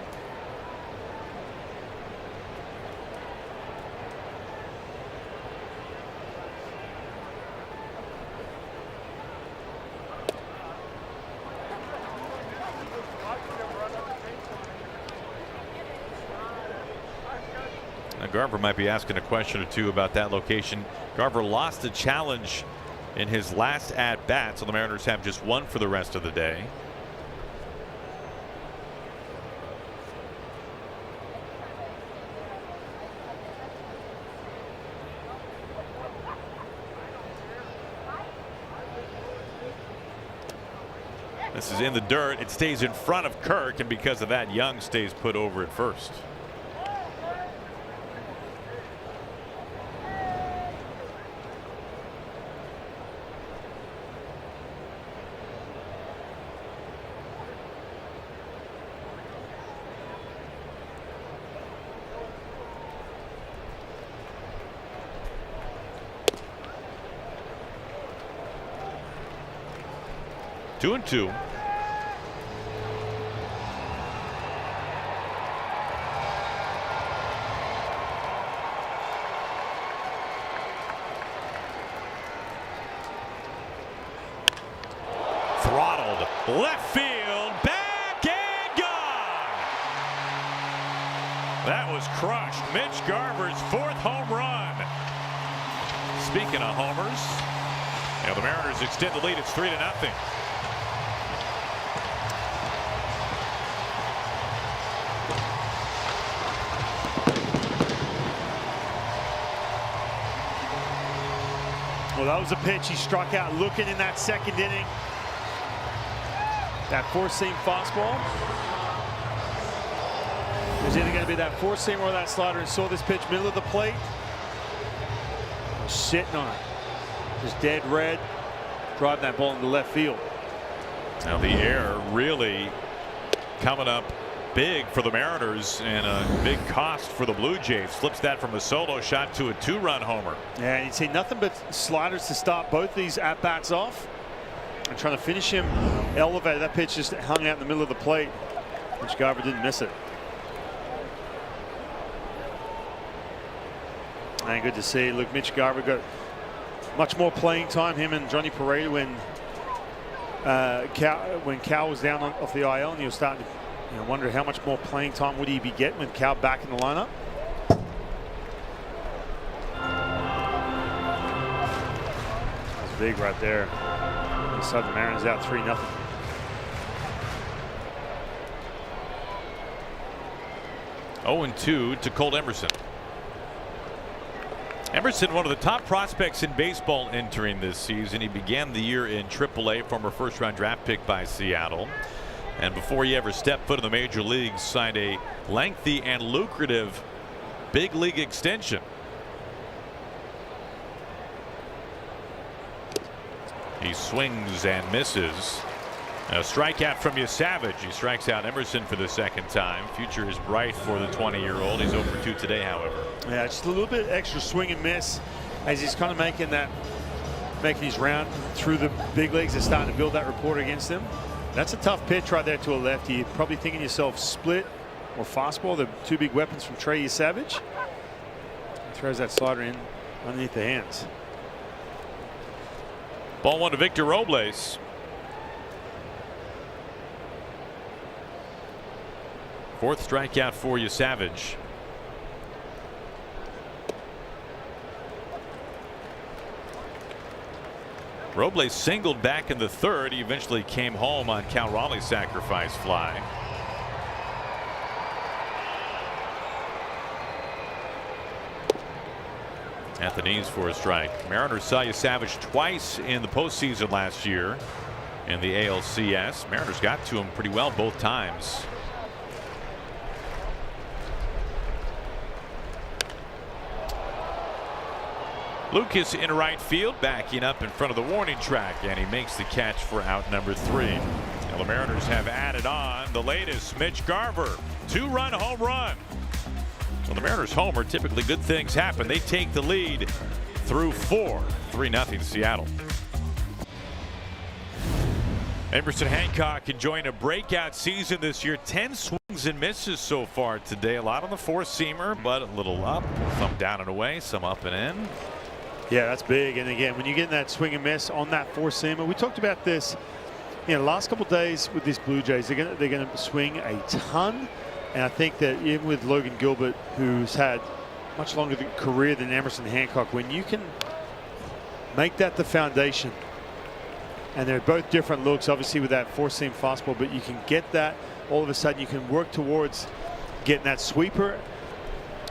Speaker 2: Garver might be asking a question or two about that location. Garver lost a challenge in his last at bat, so the Mariners have just 1 for the rest of the day. This is in the dirt. It stays in front of Kirk, and because of that, Young stays put over at first. Two and two. Throttled left field, back and gone. That was crushed. Mitch Garver's 4th home run. Speaking of homers, the Mariners extend the lead. It's 3-0.
Speaker 3: Well, that was a pitch he struck out looking in that second inning. That 4-seam fastball. It was either going to be that 4-seam or that slider, and saw this pitch middle of the plate. Was sitting on it. Just dead red. Driving that ball into left field.
Speaker 2: Now the air really coming up big for the Mariners, and a big cost for the Blue Jays. Flips that from a solo shot to a 2-run homer.
Speaker 3: Yeah, and you see nothing but sliders to start both these at-bats off. And trying to finish him elevated. That pitch just hung out in the middle of the plate. Mitch Garver didn't miss it. And good to see. Look, Mitch Garver got much more playing time. Him and Johnny Pareda when Cal was down off the IL, and he was starting to wonder how much more playing time would he be getting with Cal back in the lineup. big right there. Inside the Mariners out 3-0.
Speaker 2: Oh, 2 to Colt Emerson. Emerson, one of the top prospects in baseball entering this season. He began the year in AAA, former first-round draft pick by Seattle. And before he ever stepped foot in the major leagues, signed a lengthy and lucrative big league extension. He swings and misses. A strikeout from Savage. He strikes out Emerson for the second time. Future is bright for the 20-year-old. He's over 2 today, however.
Speaker 3: Yeah, just a little bit extra swing and miss as he's kind of making his round through the big leagues. They're starting to build that rapport against him. That's a tough pitch right there to a lefty. You're probably thinking to yourself, split or fastball, the two big weapons from Trey Savage. He throws that slider in underneath the hands.
Speaker 2: Ball 1 to Victor Robles. Fourth strikeout for Savage. Robles singled back in the third. He eventually came home on Cal Raleigh's sacrifice fly. At the knees for a strike. Mariners saw Savage twice in the postseason last year in the ALCS. Mariners got to him pretty well both times. Lucas in right field, backing up in front of the warning track, and he makes the catch for out number 3. Now the Mariners have added on the latest, Mitch Garver, 2-run home run. When the Mariners homer, typically good things happen. They take the lead through 4, 3-0 Seattle. Emerson Hancock enjoying a breakout season this year. 10 swings and misses so far today. A lot on the four-seamer, but a little up, some down and away, some up and in.
Speaker 3: Yeah, that's big. And again, when you get in that swing and miss on that four-seamer, we talked about this the last couple of days with these Blue Jays. They're gonna swing a ton, and I think that even with Logan Gilbert, who's had much longer career than Emerson Hancock, when you can make that the foundation, and they're both different looks, obviously with that four-seam fastball, but you can get that, all of a sudden you can work towards getting that sweeper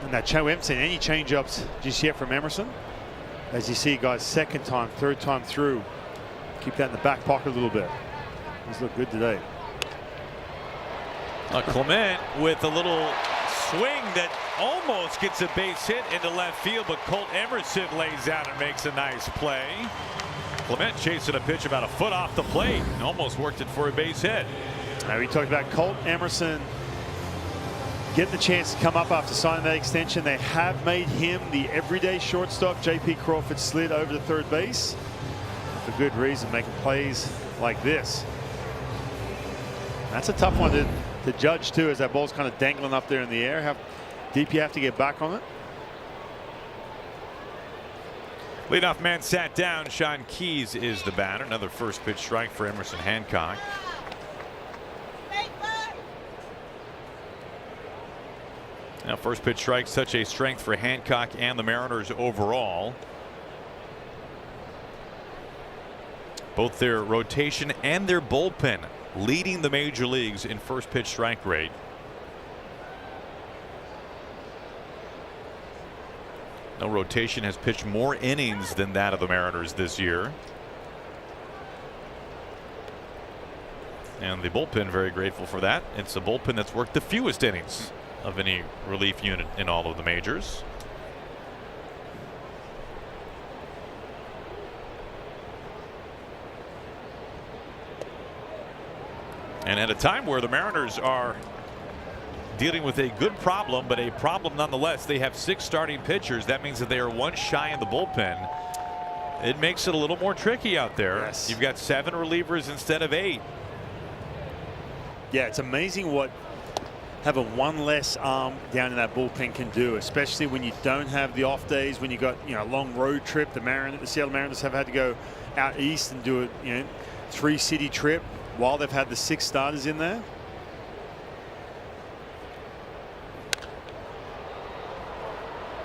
Speaker 3: and that change. We haven't seen any change-ups just yet from Emerson. As you see, guys, second time, third time through, keep that in the back pocket a little bit. He's looked good today.
Speaker 2: Clement with a little swing that almost gets a base hit into left field, but Colt Emerson lays out and makes a nice play. Clement chasing a pitch about a foot off the plate and almost worked it for a base hit.
Speaker 3: Now, we talked about Colt Emerson getting the chance to come up after signing that extension. They have made him the everyday shortstop. J.P. Crawford slid over to third base for good reason, making plays like this. That's a tough one to judge too, as that ball's kind of dangling up there in the air. How deep you have to get back on it.
Speaker 2: Leadoff man sat down. Sean Keys is the batter. Another first pitch strike for Emerson Hancock. Now, first pitch strike, such a strength for Hancock and the Mariners overall. Both their rotation and their bullpen leading the major leagues in first pitch strike rate. No rotation has pitched more innings than that of the Mariners this year. And the bullpen very grateful for that. It's a bullpen that's worked the fewest innings of any relief unit in all of the majors. And at a time where the Mariners are dealing with a good problem, but a problem nonetheless, they have 6 starting pitchers. That means that they are 1 shy in the bullpen. It makes it a little more tricky out there.
Speaker 3: Yes.
Speaker 2: You've got 7 relievers instead of 8.
Speaker 3: Yeah, it's amazing what having 1 less arm down in that bullpen can do, especially when you don't have the off days, when you got a long road trip. The Seattle Mariners have had to go out east and do a 3-city trip while they've had the 6 starters in there.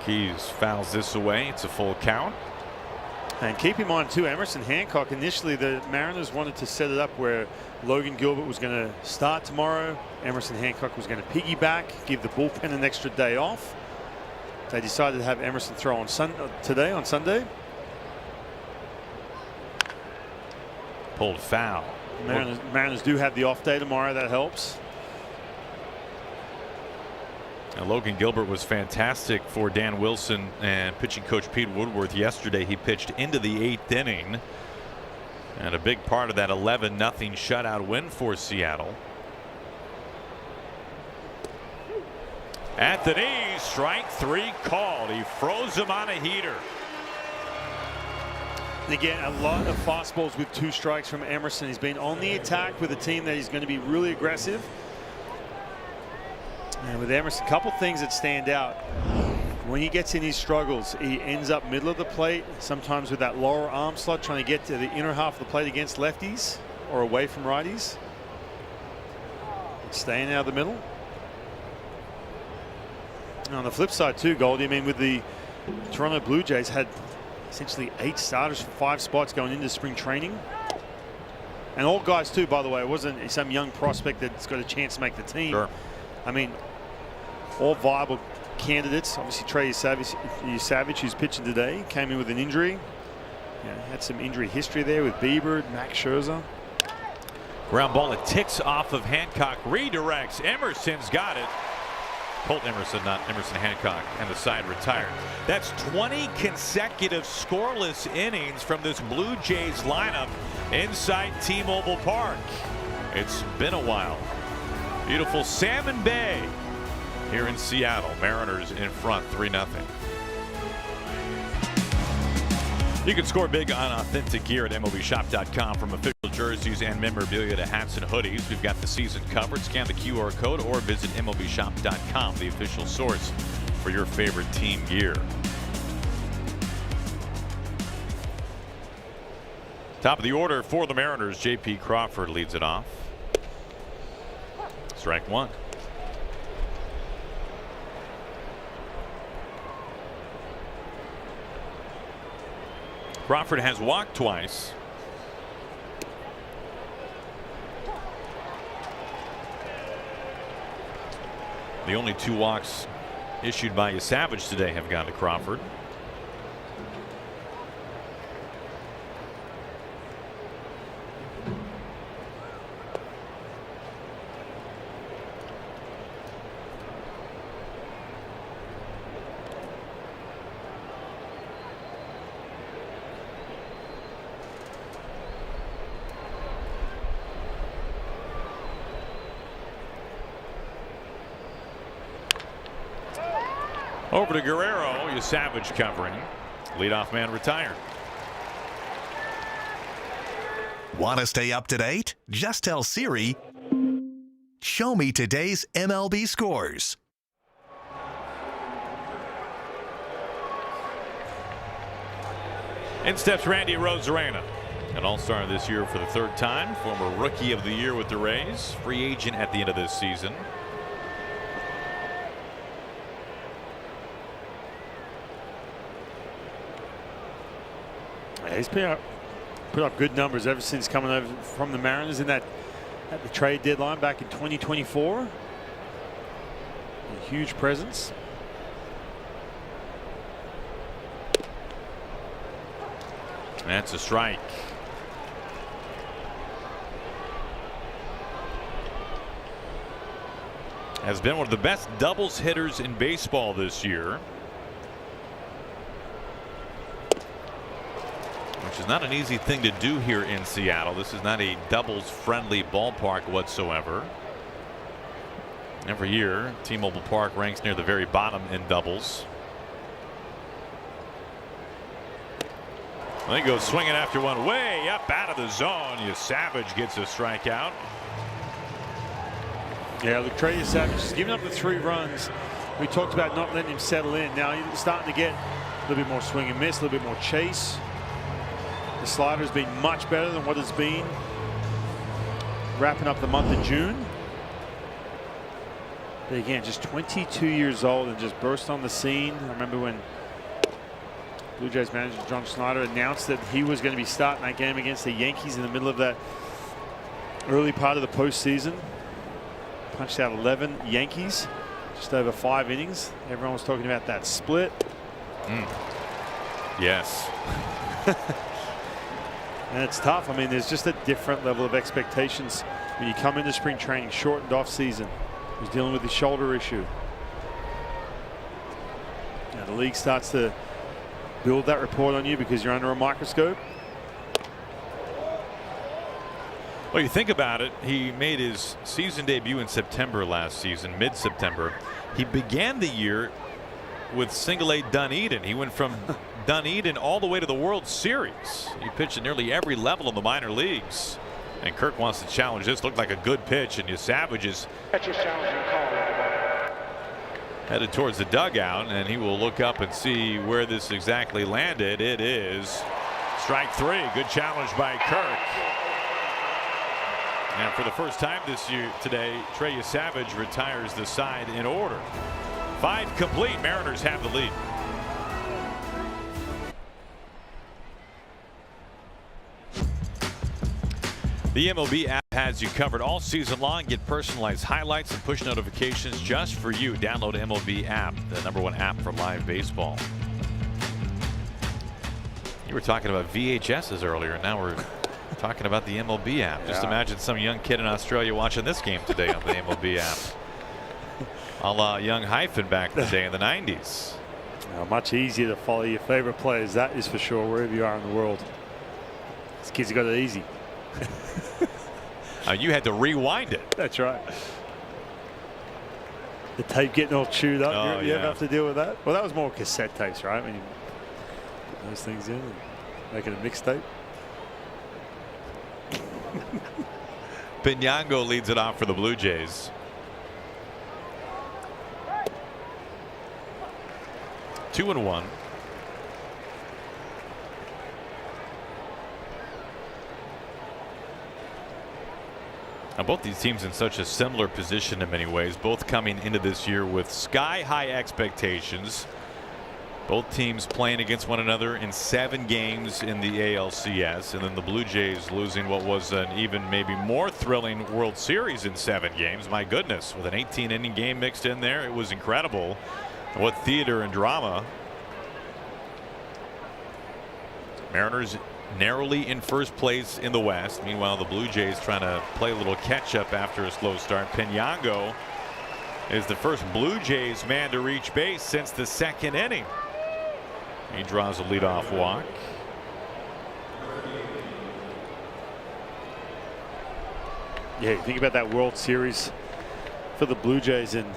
Speaker 2: Keys fouls this away. It's a full count.
Speaker 3: And keep in mind too, Emerson Hancock, initially the Mariners wanted to set it up where Logan Gilbert was going to start tomorrow. Emerson Hancock was going to piggyback, give the bullpen an extra day off. They decided to have Emerson throw on today on Sunday.
Speaker 2: Pulled foul.
Speaker 3: Mariners do have the off day tomorrow. That helps.
Speaker 2: And Logan Gilbert was fantastic for Dan Wilson and pitching coach Pete Woodworth yesterday. He pitched into the 8th inning. And a big part of that 11-0 shutout win for Seattle. At the knees, strike 3 called. He froze him on a heater.
Speaker 3: And again, a lot of fastballs with 2 strikes from Emerson. He's been on the attack with a team that he's going to be really aggressive. And with Emerson, a couple things that stand out. When he gets in his struggles, he ends up middle of the plate, sometimes with that lower arm slot, trying to get to the inner half of the plate against lefties or away from righties. Staying out of the middle. And on the flip side too, Goldie, I mean, with the Toronto Blue Jays had essentially 8 starters for 5 spots going into spring training. And all guys too, by the way. It wasn't some young prospect that's got a chance to make the team.
Speaker 2: Sure.
Speaker 3: I mean, all viable candidates. Obviously, Trey Savage, who's pitching today, came in with an injury. Had some injury history there with Bieber, Max Scherzer.
Speaker 2: Ground ball, it ticks off of Hancock, redirects. Emerson's got it. Colt Emerson, not Emerson Hancock, and the side retired. That's 20 consecutive scoreless innings from this Blue Jays lineup inside T-Mobile Park. It's been a while. Beautiful Salmon Bay here in Seattle. Mariners in front 3-0. You can score big on authentic gear at MLBshop.com, from official jerseys and memorabilia to hats and hoodies. We've got the season covered. Scan the QR code or visit MLBshop.com, the official source for your favorite team gear. Top of the order for the Mariners, J.P. Crawford leads it off. Strike 1. Crawford has walked twice. The only 2 walks issued by Savage today have gone to Crawford. Over to Guerrero, Savage covering. Leadoff man retired.
Speaker 5: Want to stay up to date? Just tell Siri, show me today's MLB scores.
Speaker 2: In steps Randy Arozarena, an all-star this year for the 3rd time, former Rookie of the Year with the Rays, free agent at the end of this season.
Speaker 3: He's put up good numbers ever since coming over from the Mariners at the trade deadline back in 2024. A huge presence.
Speaker 2: That's a strike. Has been one of the best doubles hitters in baseball this year. Which is not an easy thing to do here in Seattle. This is not a doubles friendly ballpark whatsoever. Every year, T-Mobile Park ranks near the very bottom in doubles. Well, he goes swinging after one, way up out of the zone. Savage gets a strikeout.
Speaker 3: Yeah, look, Trey Savage is giving up the 3 runs. We talked about not letting him settle in. Now he's starting to get a little bit more swing and miss, a little bit more chase. The slider has been much better than what it's been wrapping up the month of June. But again, just 22 years old and just burst on the scene. I remember when Blue Jays manager John Schneider announced that he was going to be starting that game against the Yankees in the middle of that early part of the postseason. Punched out 11 Yankees, just over 5 innings. Everyone was talking about that split.
Speaker 2: Yes.
Speaker 3: And it's tough. I mean, there's just a different level of expectations when you come into spring training, shortened off season. He's dealing with the shoulder issue. Now the league starts to build that report on you because you're under a microscope.
Speaker 2: Well, you think about it, he made his season debut in September last season, mid-September. He began the year with single-A Dunedin. He went from Dunedin all the way to the World Series. He pitched at nearly every level in the minor leagues. And Kirk wants to challenge this. Looked like a good pitch, and Savage is headed towards the dugout, and he will look up and see where this exactly landed. It is strike 3. Good challenge by Kirk. And for the first time this year today, Trey Savage retires the side in order. 5 complete. Mariners have the lead. The MLB app has you covered all season long. Get personalized highlights and push notifications just for you. Download MLB app, the #1 app for live baseball. You were talking about VHSs earlier. Now we're talking about the MLB app. Just imagine some young kid in Australia watching this game today on the MLB app. A la young Hyphen back in the day in the 90s.
Speaker 3: Much easier to follow your favorite players, that is for sure, wherever you are in the world. These kids have got it easy.
Speaker 2: You had to rewind it.
Speaker 3: That's right. The tape getting all chewed up.
Speaker 2: Oh,
Speaker 3: you ever have to deal with that? Well, that was more cassette tapes, right? When you put those things in and make it a mixtape.
Speaker 2: Pinyango leads it off for the Blue Jays. 2-1. Now both these teams in such a similar position in many ways, both coming into this year with sky-high expectations. Both teams playing against one another in 7 games in the ALCS, and then the Blue Jays losing what was an even maybe more thrilling World Series in 7 games. My goodness, with an 18-inning game mixed in there, it was incredible. What theater and drama. Mariners narrowly in first place in the West. Meanwhile, the Blue Jays trying to play a little catch up after a slow start. Pinyango is the first Blue Jays man to reach base since the 2nd inning. He draws a leadoff walk.
Speaker 3: Yeah, you think about that World Series for the Blue Jays, and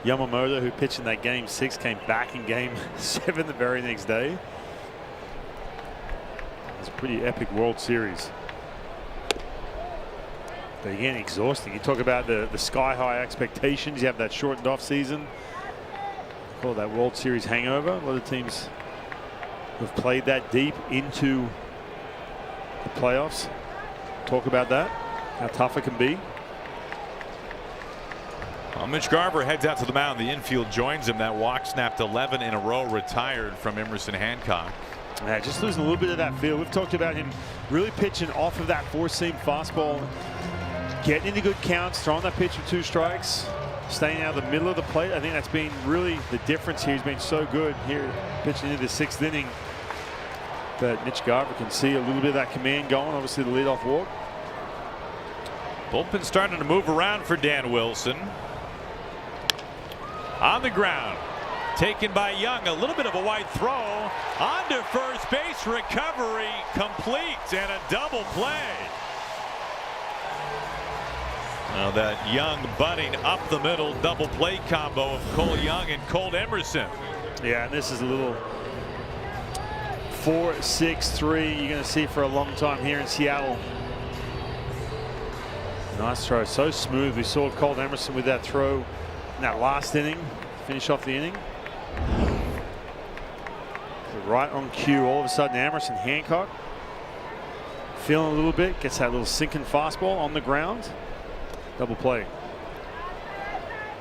Speaker 3: Yamamoto, who pitched in that game 6, came back in game 7 the very next day. It's a pretty epic World Series. But again, exhausting. You talk about the sky-high expectations. You have that shortened off season. Call that World Series hangover. A lot of teams have played that deep into the playoffs. Talk about that, how tough it can be.
Speaker 2: Well, Mitch Garver heads out to the mound. The infield joins him. That walk snapped 11 in a row, retired from Emerson Hancock.
Speaker 3: Yeah, just losing a little bit of that feel. We've talked about him really pitching off of that 4-seam fastball, getting into good counts, throwing that pitch with 2 strikes, staying out of the middle of the plate. I think that's been really the difference here. He's been so good here pitching into the 6th inning that Mitch Garver can see a little bit of that command going. Obviously the leadoff walk.
Speaker 2: Bullpen starting to move around for Dan Wilson. On the ground, taken by Young. A little bit of a wide throw onto first base. Recovery complete and a double play. Now that Young butting up the middle double play combo of Cole Young and Colt Emerson.
Speaker 3: Yeah, and this is a little 4-6-3 you're going to see for a long time here in Seattle. Nice throw, so smooth. We saw Colt Emerson with that throw in that last inning, finish off the inning. Right on cue, all of a sudden Emerson Hancock feeling a little bit, gets that little sinking fastball on the ground. Double play.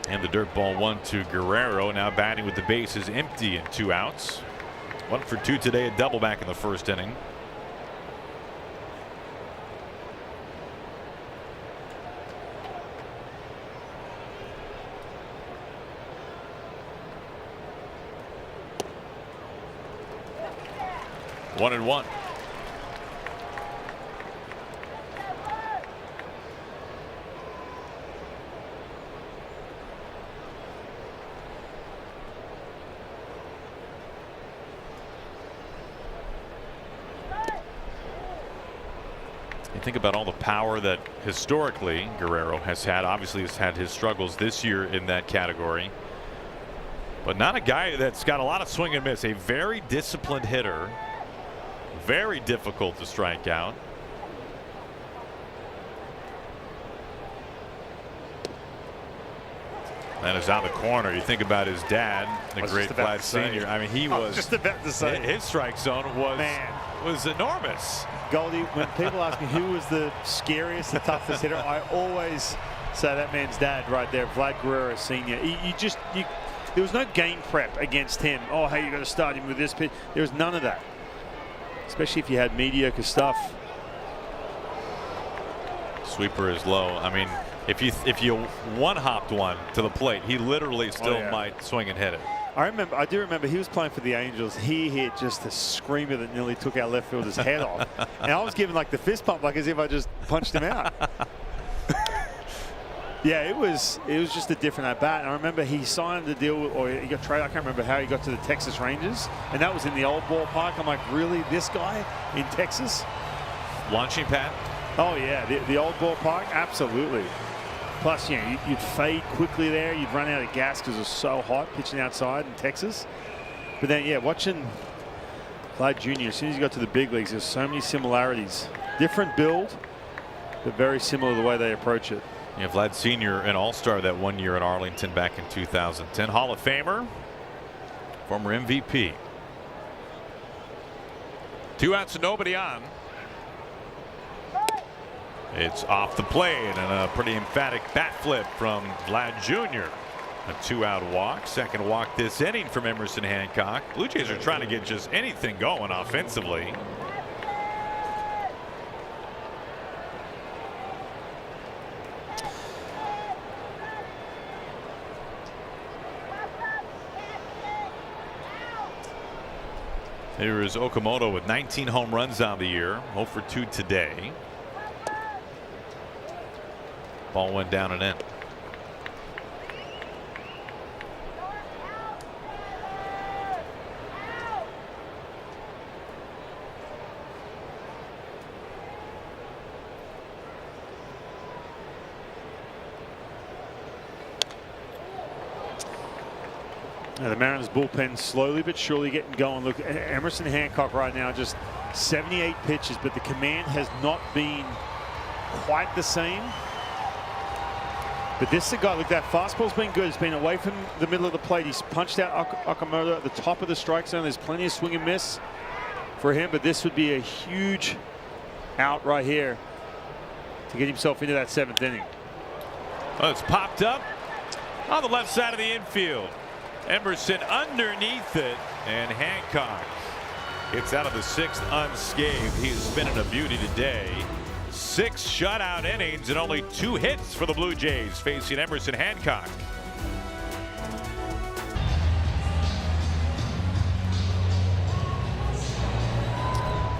Speaker 2: And the dirt ball 1 to Guerrero, now batting with the bases empty and 2 outs. 1 for 2 today, a double back in the first inning. One and one. You think about all the power that historically Guerrero has had. Obviously, has had his struggles this year in that category, but not a guy that's got a lot of swing and miss. A very disciplined hitter. Very difficult to strike out. That is out the corner. You think about his dad, the great Vlad Sr. I mean, he was
Speaker 3: just about to say
Speaker 2: his strike zone was enormous.
Speaker 3: Goldie, when people ask me who was the scariest, the toughest hitter, I always say that man's dad right there, Vlad Guerrero Sr. There was no game prep against him. Oh, hey, you got to start him with this pitch. There was none of that. Especially if you had mediocre stuff.
Speaker 2: Sweeper is low. I mean, if you one-hopped one to the plate, he literally still might swing and hit it.
Speaker 3: I do remember he was playing for the Angels. He hit just a screamer that nearly took our left fielder's head off. And I was giving like the fist pump, like as if I just punched him out. Yeah, it was just a different at bat. And I remember he signed the deal, or he got traded. I can't remember how he got to the Texas Rangers, and that was in the old ballpark. I'm like, really, this guy in Texas?
Speaker 2: Launching pad?
Speaker 3: Oh yeah, the old ballpark, absolutely. Plus, you know, you'd fade quickly there. You'd run out of gas because it was so hot pitching outside in Texas. But then, yeah, watching Vlad Jr. as soon as he got to the big leagues, there's so many similarities. Different build, but very similar the way they approach it.
Speaker 2: Yeah, Vlad Sr., an all-star that 1 year in Arlington back in 2010. Hall of Famer, former MVP. 2 outs and nobody on. It's off the plate and a pretty emphatic bat flip from Vlad Jr. A 2-out walk. Second walk this inning from Emerson Hancock. Blue Jays are trying to get just anything going offensively. Here is Okamoto with 19 home runs on the year. 0 for 2 today. Ball went down and in.
Speaker 3: Now the Mariners bullpen slowly but surely getting going. Look, Emerson Hancock right now just 78 pitches, but the command has not been quite the same. But this is a guy, look, that fastball's been good. It's been away from the middle of the plate. He's punched out Okamoto at the top of the strike zone. There's plenty of swing and miss for him, but this would be a huge out right here to get himself into that 7th inning.
Speaker 2: Well, it's popped up on the left side of the infield. Emerson underneath it, and Hancock gets out of the 6th unscathed. He has been in a beauty today. 6 shutout innings and only 2 hits for the Blue Jays facing Emerson Hancock.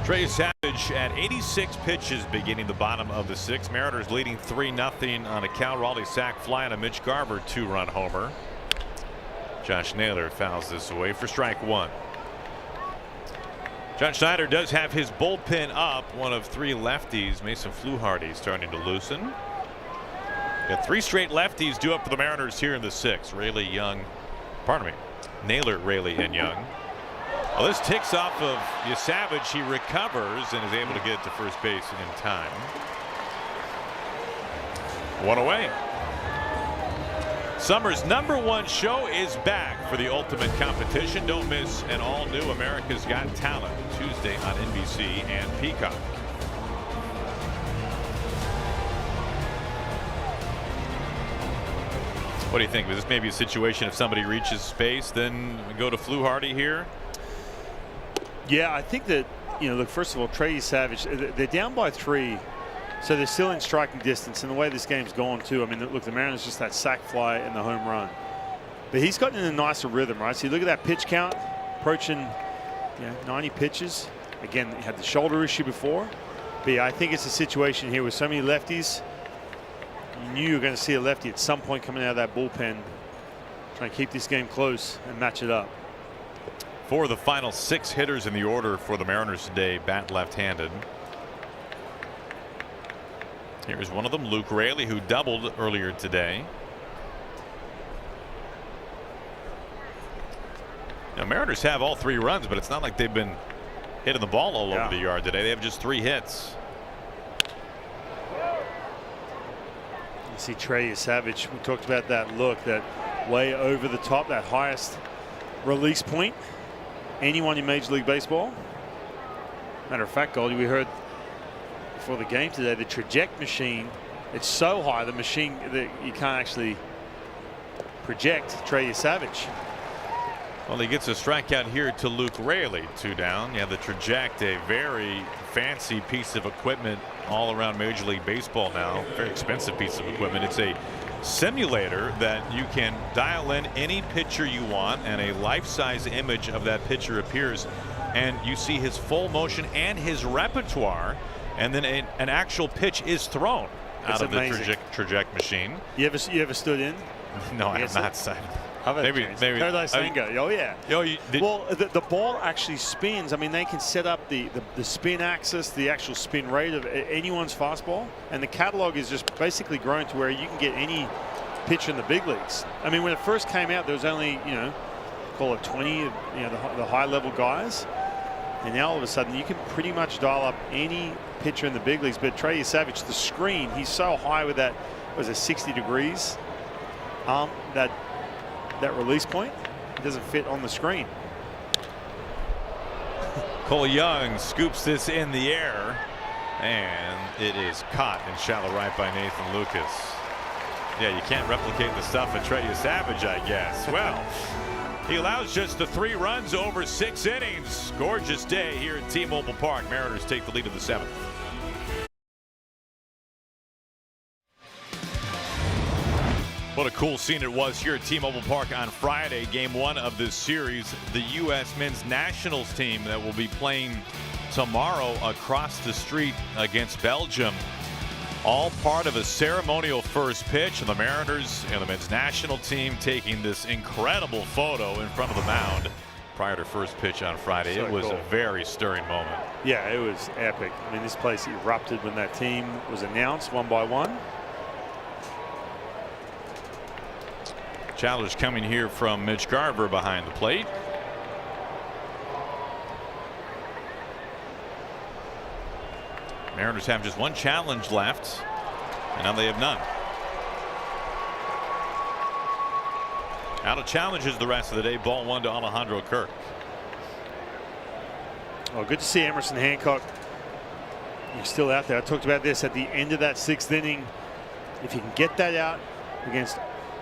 Speaker 2: Trey Savage at 86 pitches beginning the bottom of the 6th. Mariners leading 3-0 on a Cal Raleigh sac fly and a Mitch Garver 2-run homer. Josh Naylor fouls this away for strike 1. John Schneider does have his bullpen up. One of 3 lefties. Mason Fluharty starting to loosen. Got 3 straight lefties due up for the Mariners here in the 6th. Raley, Young, pardon me, Naylor, Raley, and Young. Well, this ticks off of Savage. He recovers and is able to get to first base in time. 1 away. Summer's #1 show is back for the ultimate competition. Don't miss an all-new America's Got Talent Tuesday on NBC and Peacock. What do you think? Is this maybe a situation if somebody reaches space, then we go to Fluharty here?
Speaker 3: Yeah, I think that, look, first of all, Trey Savage, they're down by 3. So they're still in striking distance, and the way this game's gone too. I mean, look, the Mariners just that sac fly and the home run. But he's gotten in a nicer rhythm, right? So you look at that pitch count, approaching 90 pitches. Again, he had the shoulder issue before. But yeah, I think it's a situation here with so many lefties. You knew you were going to see a lefty at some point coming out of that bullpen, trying to keep this game close and match it up.
Speaker 2: For the final 6 hitters in the order for the Mariners today, bat left-handed. Here's one of them, Luke Raley, who doubled earlier today. Now, Mariners have all 3 runs, but it's not like they've been hitting the ball all over the yard today. They have just 3 hits.
Speaker 3: You see Trey Savage. We talked about that look, that way over the top, that highest release point. Anyone in Major League Baseball. Matter of fact, Goldie, we heard before the game today, the traject machine, it's so high, the machine, that you can't actually project Trey Savage.
Speaker 2: Well, he gets a strikeout here to Luke Raley, 2 down. Yeah, the traject, a very fancy piece of equipment all around Major League Baseball now. Very expensive piece of equipment. It's a simulator that you can dial in any pitcher you want, and a life-size image of that pitcher appears, and you see his full motion and his repertoire, and then an actual pitch is thrown out of the traject machine.
Speaker 3: You ever stood in?
Speaker 2: No, I have not sat.
Speaker 3: Maybe Paradise Tango. Oh yeah. Well, the ball actually spins. I mean, they can set up the spin axis, the actual spin rate of anyone's fastball, and the catalog is just basically grown to where you can get any pitcher in the big leagues. I mean, when it first came out, there was only call it 20, the high level guys, and now all of a sudden you can pretty much dial up any pitcher in the big leagues. But Trey Savage, the screen, he's so high with that, was it 60 degrees? That release point, it doesn't fit on the screen.
Speaker 2: Cole Young scoops this in the air, and it is caught in shallow right by Nathan Lucas. Yeah, you can't replicate the stuff of Trey Savage, I guess. Well, he allows just the 3 runs over 6 innings. Gorgeous day here at T-Mobile Park. Mariners take the lead of the 7th. What a cool scene it was here at T-Mobile Park on Friday, game 1 of this series. The U.S. men's nationals team that will be playing tomorrow across the street against Belgium. All part of a ceremonial first pitch, and the Mariners and the men's national team taking this incredible photo in front of the mound prior to first pitch on Friday. It was a very stirring moment.
Speaker 3: Yeah, it was epic. I mean, this place erupted when that team was announced one by one.
Speaker 2: Challenge coming here from Mitch Garver behind the plate. Mariners have just 1 challenge left, and now they have none. Out of challenges the rest of the day. Ball 1 to Alejandro Kirk.
Speaker 3: Oh, good to see Emerson Hancock. He's still out there. I talked about this at the end of that 6th inning. If you can get that out against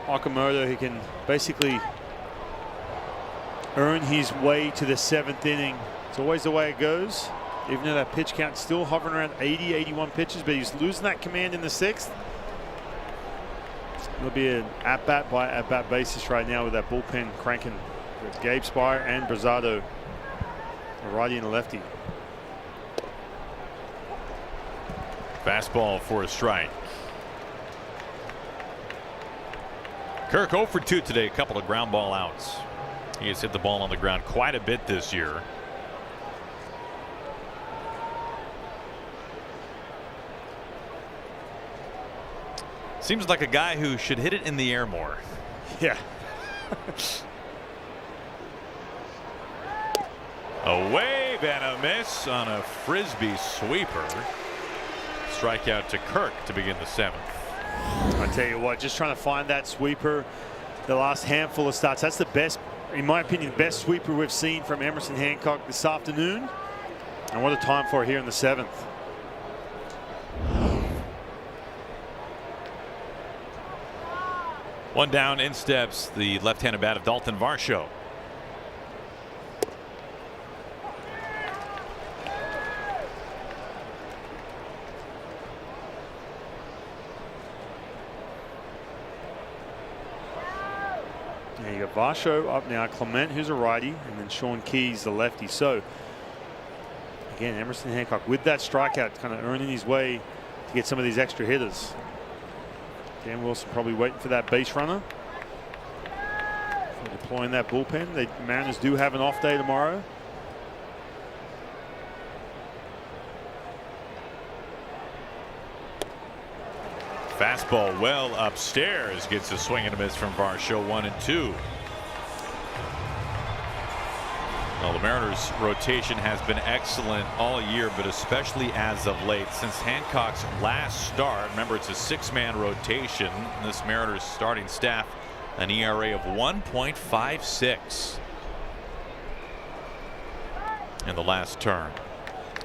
Speaker 3: Okamoto, he can basically earn his way to the 7th inning. It's always the way it goes, even though that pitch count's still hovering around 80, 81 pitches, but he's losing that command in the 6th. It'll be an at-bat by at-bat basis right now with that bullpen cranking with Gabe Spire and Brazado, a righty and a lefty.
Speaker 2: Fastball for a strike. Kirk 0 for 2 today, a couple of ground ball outs. He has hit the ball on the ground quite a bit this year. Seems like a guy who should hit it in the air more.
Speaker 3: Yeah.
Speaker 2: A wave and a miss on a frisbee sweeper. Strikeout to Kirk to begin the 7th.
Speaker 3: I tell you what, just trying to find that sweeper the last handful of starts. That's the best, in my opinion, the best sweeper we've seen from Emerson Hancock this afternoon. And what a time for it here in the 7th.
Speaker 2: One down, in steps the left-handed bat of Dalton Varsho.
Speaker 3: Yeah, you got Varsho up now, Clement, who's a righty, and then Sean Keys, the lefty. So again, Emerson Hancock with that strikeout, kind of earning his way to get some of these extra hitters. Dan Wilson probably waiting for that base runner. For deploying that bullpen. The Mariners do have an off day tomorrow.
Speaker 2: Fastball well upstairs, gets a swing and a miss from Varsho, 1-2. Well, the Mariners rotation has been excellent all year, but especially as of late since Hancock's last start. Remember, it's a 6-man rotation. This Mariners starting staff an ERA of 1.56 in the last term,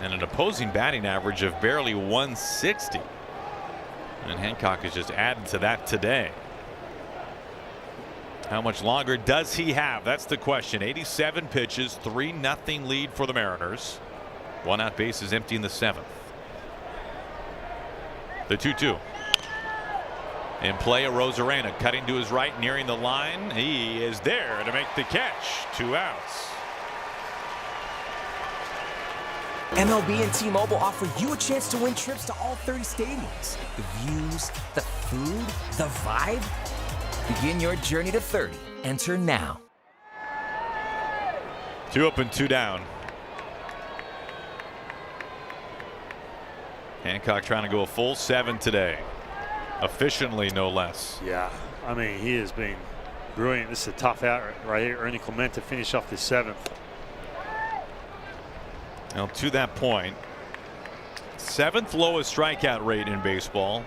Speaker 2: and an opposing batting average of barely 160. And Hancock has just added to that today. How much longer does he have? That's the question. 87 pitches, 3-0 lead for the Mariners. 1 out, base is empty in the 7th. The 2-2. In play, a Rosarena cutting to his right, nearing the line. He is there to make the catch. 2 outs.
Speaker 6: MLB and T-Mobile offer you a chance to win trips to all 30 stadiums. The views, the food, the vibe. Begin your journey to 30. Enter now.
Speaker 2: 2 up and 2 down. Hancock trying to go a full 7 today. Efficiently, no less.
Speaker 3: Yeah, I mean, he has been brilliant. This is a tough out right here. Ernie Clement to finish off the 7th.
Speaker 2: Now, to that point, 7th lowest strikeout rate in baseball,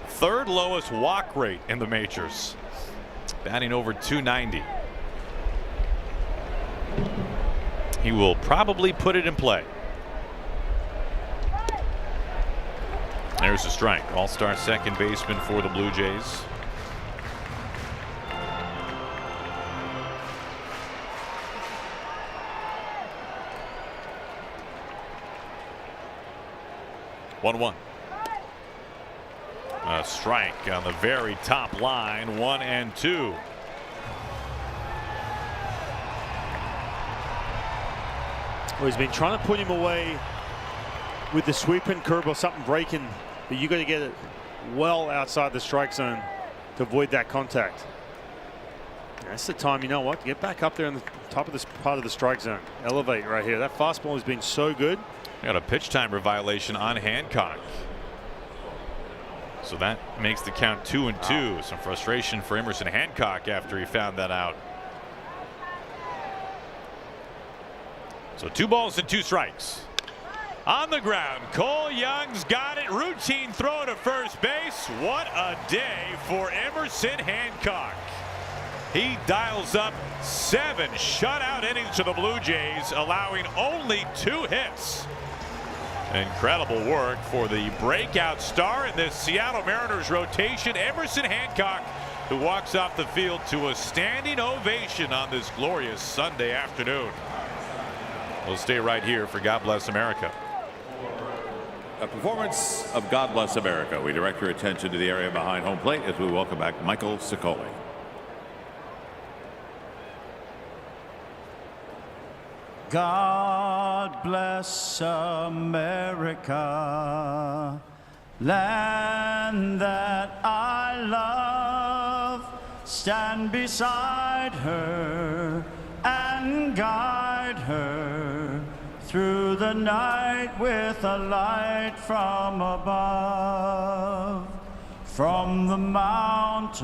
Speaker 2: 3rd lowest walk rate in the majors, batting over 290. He will probably put it in play. There's a strike. All-star second baseman for the Blue Jays. One. A strike on the very top line. 1-2.
Speaker 3: Well, he's been trying to put him away with the sweeping curve or something breaking, but you got to get it well outside the strike zone to avoid that contact. That's the time, you know what, to get back up there on the top of this part of the strike zone. Elevate right here. That fastball has been so good.
Speaker 2: Got a pitch timer violation on Hancock. So that makes the count 2-2. Wow. Some frustration for Emerson Hancock after he found that out. So 2 balls and 2 strikes. On the ground, Cole Young's got it. Routine throw to first base. What a day for Emerson Hancock. He dials up 7 shutout innings to the Blue Jays, allowing only 2 hits. Incredible work for the breakout star in this Seattle Mariners rotation, Emerson Hancock, who walks off the field to a standing ovation on this glorious Sunday afternoon. We'll stay right here for God Bless America.
Speaker 7: A performance of God Bless America. We direct your attention to the area behind home plate as we welcome back Michael Sicoli.
Speaker 8: God bless America, land that I love. Stand beside her and guide her through the night with a light from above. From the mountains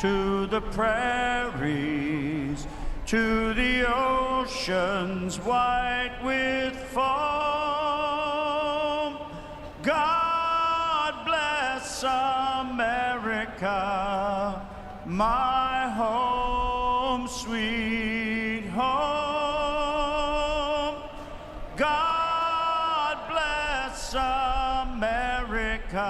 Speaker 8: to the prairies, to the oceans white with foam. God bless America, my home, sweet home. God bless America,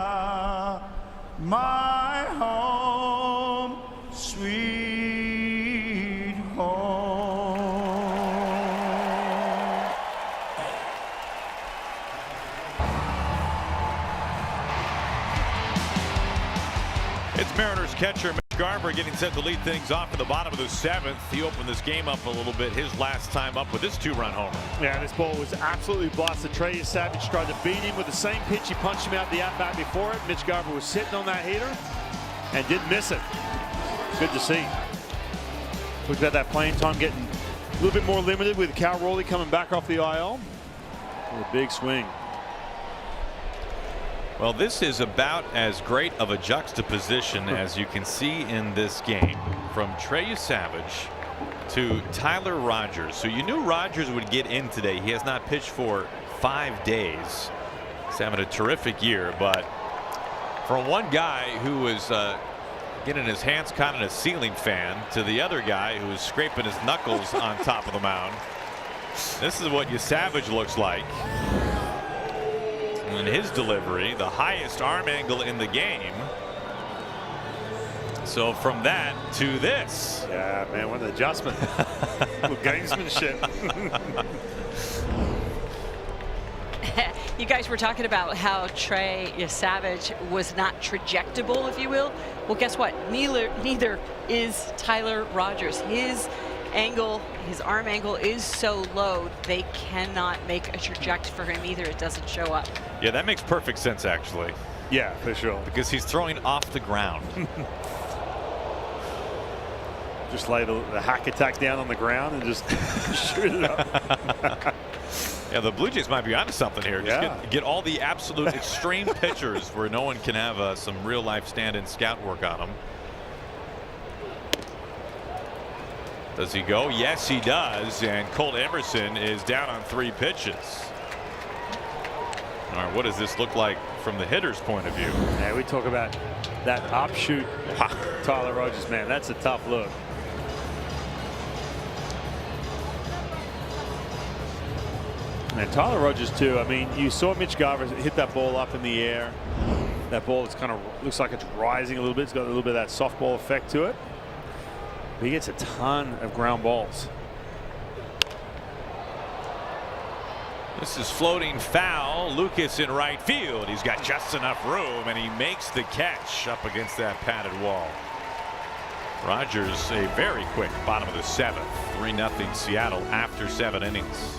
Speaker 8: my home, sweet home.
Speaker 2: It's Mariners catcher Garver getting set to lead things off in the bottom of the 7th. He opened this game up a little bit his last time up with this 2-run homer.
Speaker 3: Yeah, this ball was absolutely blasted. Trey Savage tried to beat him with the same pitch he punched him out the at-bat before it. Mitch Garver was sitting on that heater and didn't miss it. Good to see. Look at that playing time getting a little bit more limited with Cal Raleigh coming back off the IL. A big swing.
Speaker 2: Well, this is about as great of a juxtaposition as you can see in this game, from Trey Savage to Tyler Rogers. So you knew Rogers would get in today. He has not pitched for 5 days. He's having a terrific year, but from one guy who was getting his hands caught in a ceiling fan to the other guy who was scraping his knuckles on top of the mound, this is what Savage looks like. And his delivery, the highest arm angle in the game. So from that to this.
Speaker 3: Yeah, man, what an adjustment. With gamesmanship.
Speaker 1: You guys were talking about how Trey Savage was not trajectable, if you will. Well, guess what? Neither is Tyler Rogers. His angle, his arm angle is so low, they cannot make a trajectory for him either. It doesn't show up.
Speaker 2: Yeah, that makes perfect sense, actually.
Speaker 3: Yeah, for sure.
Speaker 2: Because he's throwing off the ground.
Speaker 3: Just lay the hack attack down on the ground and just shoot it up.
Speaker 2: Yeah, the Blue Jays might be onto something here. Just
Speaker 3: Yeah.
Speaker 2: get all the absolute extreme pitchers where no one can have some real life stand-in scout work on them. Does he go? Yes, he does. And Colt Emerson is down on 3 pitches. All right, what does this look like from the hitter's point of view?
Speaker 3: Yeah, we talk about that upshoot. Tyler Rogers, man, that's a tough look. And Tyler Rogers too. I mean, you saw Mitch Garver hit that ball up in the air. That ball is kind of looks like it's rising a little bit. It's got a little bit of that softball effect to it. But he gets a ton of ground balls.
Speaker 2: This is floating foul. Lucas in right field. He's got just enough room, and he makes the catch up against that padded wall. Rogers a very quick bottom of the 7th. 3-0 Seattle after 7 innings.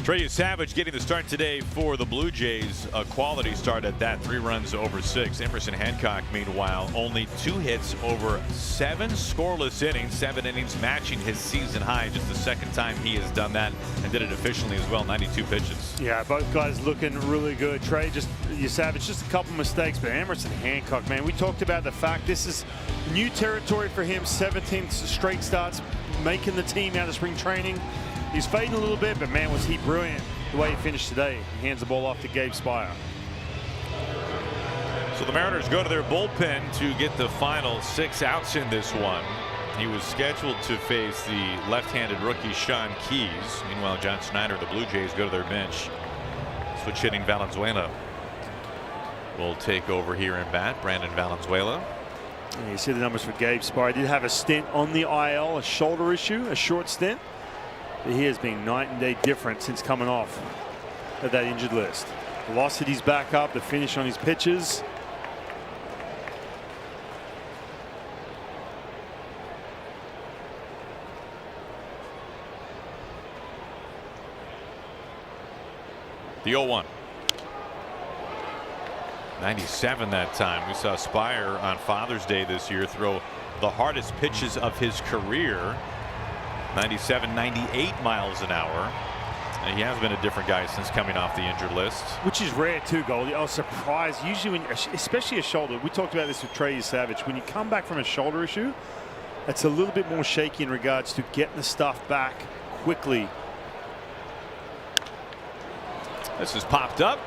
Speaker 2: Trey Savage getting the start today for the Blue Jays. A quality start at that. 3 runs over 6. Emerson Hancock, meanwhile, only 2 hits over 7 scoreless innings. 7 innings matching his season high. Just the 2nd time he has done that, and did it efficiently as well. 92 pitches.
Speaker 3: Yeah, both guys looking really good. Trey, Savage, just a couple mistakes, but Emerson Hancock, man, we talked about the fact this is new territory for him. 17th straight starts, making the team out of spring training. He's fading a little bit, but man, was he brilliant the way he finished today. He hands the ball off to Gabe Spire.
Speaker 2: So the Mariners go to their bullpen to get the final 6 outs in this one. He was scheduled to face the left-handed rookie Sean Keys. Meanwhile, John Schneider, the Blue Jays, go to their bench. Switch hitting Valenzuela will take over here in bat. Brandon Valenzuela.
Speaker 3: And you see the numbers for Gabe Spire. He did have a stint on the IL, a shoulder issue, a short stint. He has been night and day different since coming off of that injured list. Velocity's back up, the finish on his pitches.
Speaker 2: The 0-1. 97 that time. We saw Spire on Father's Day this year throw the hardest pitches of his career. 97, 98 miles an hour. And he has been a different guy since coming off the injured list.
Speaker 3: Which is rare too, Goldie. I was surprised. Usually, especially a shoulder. We talked about this with Trey Savage. When you come back from a shoulder issue, it's a little bit more shaky in regards to getting the stuff back quickly.
Speaker 2: This is popped up.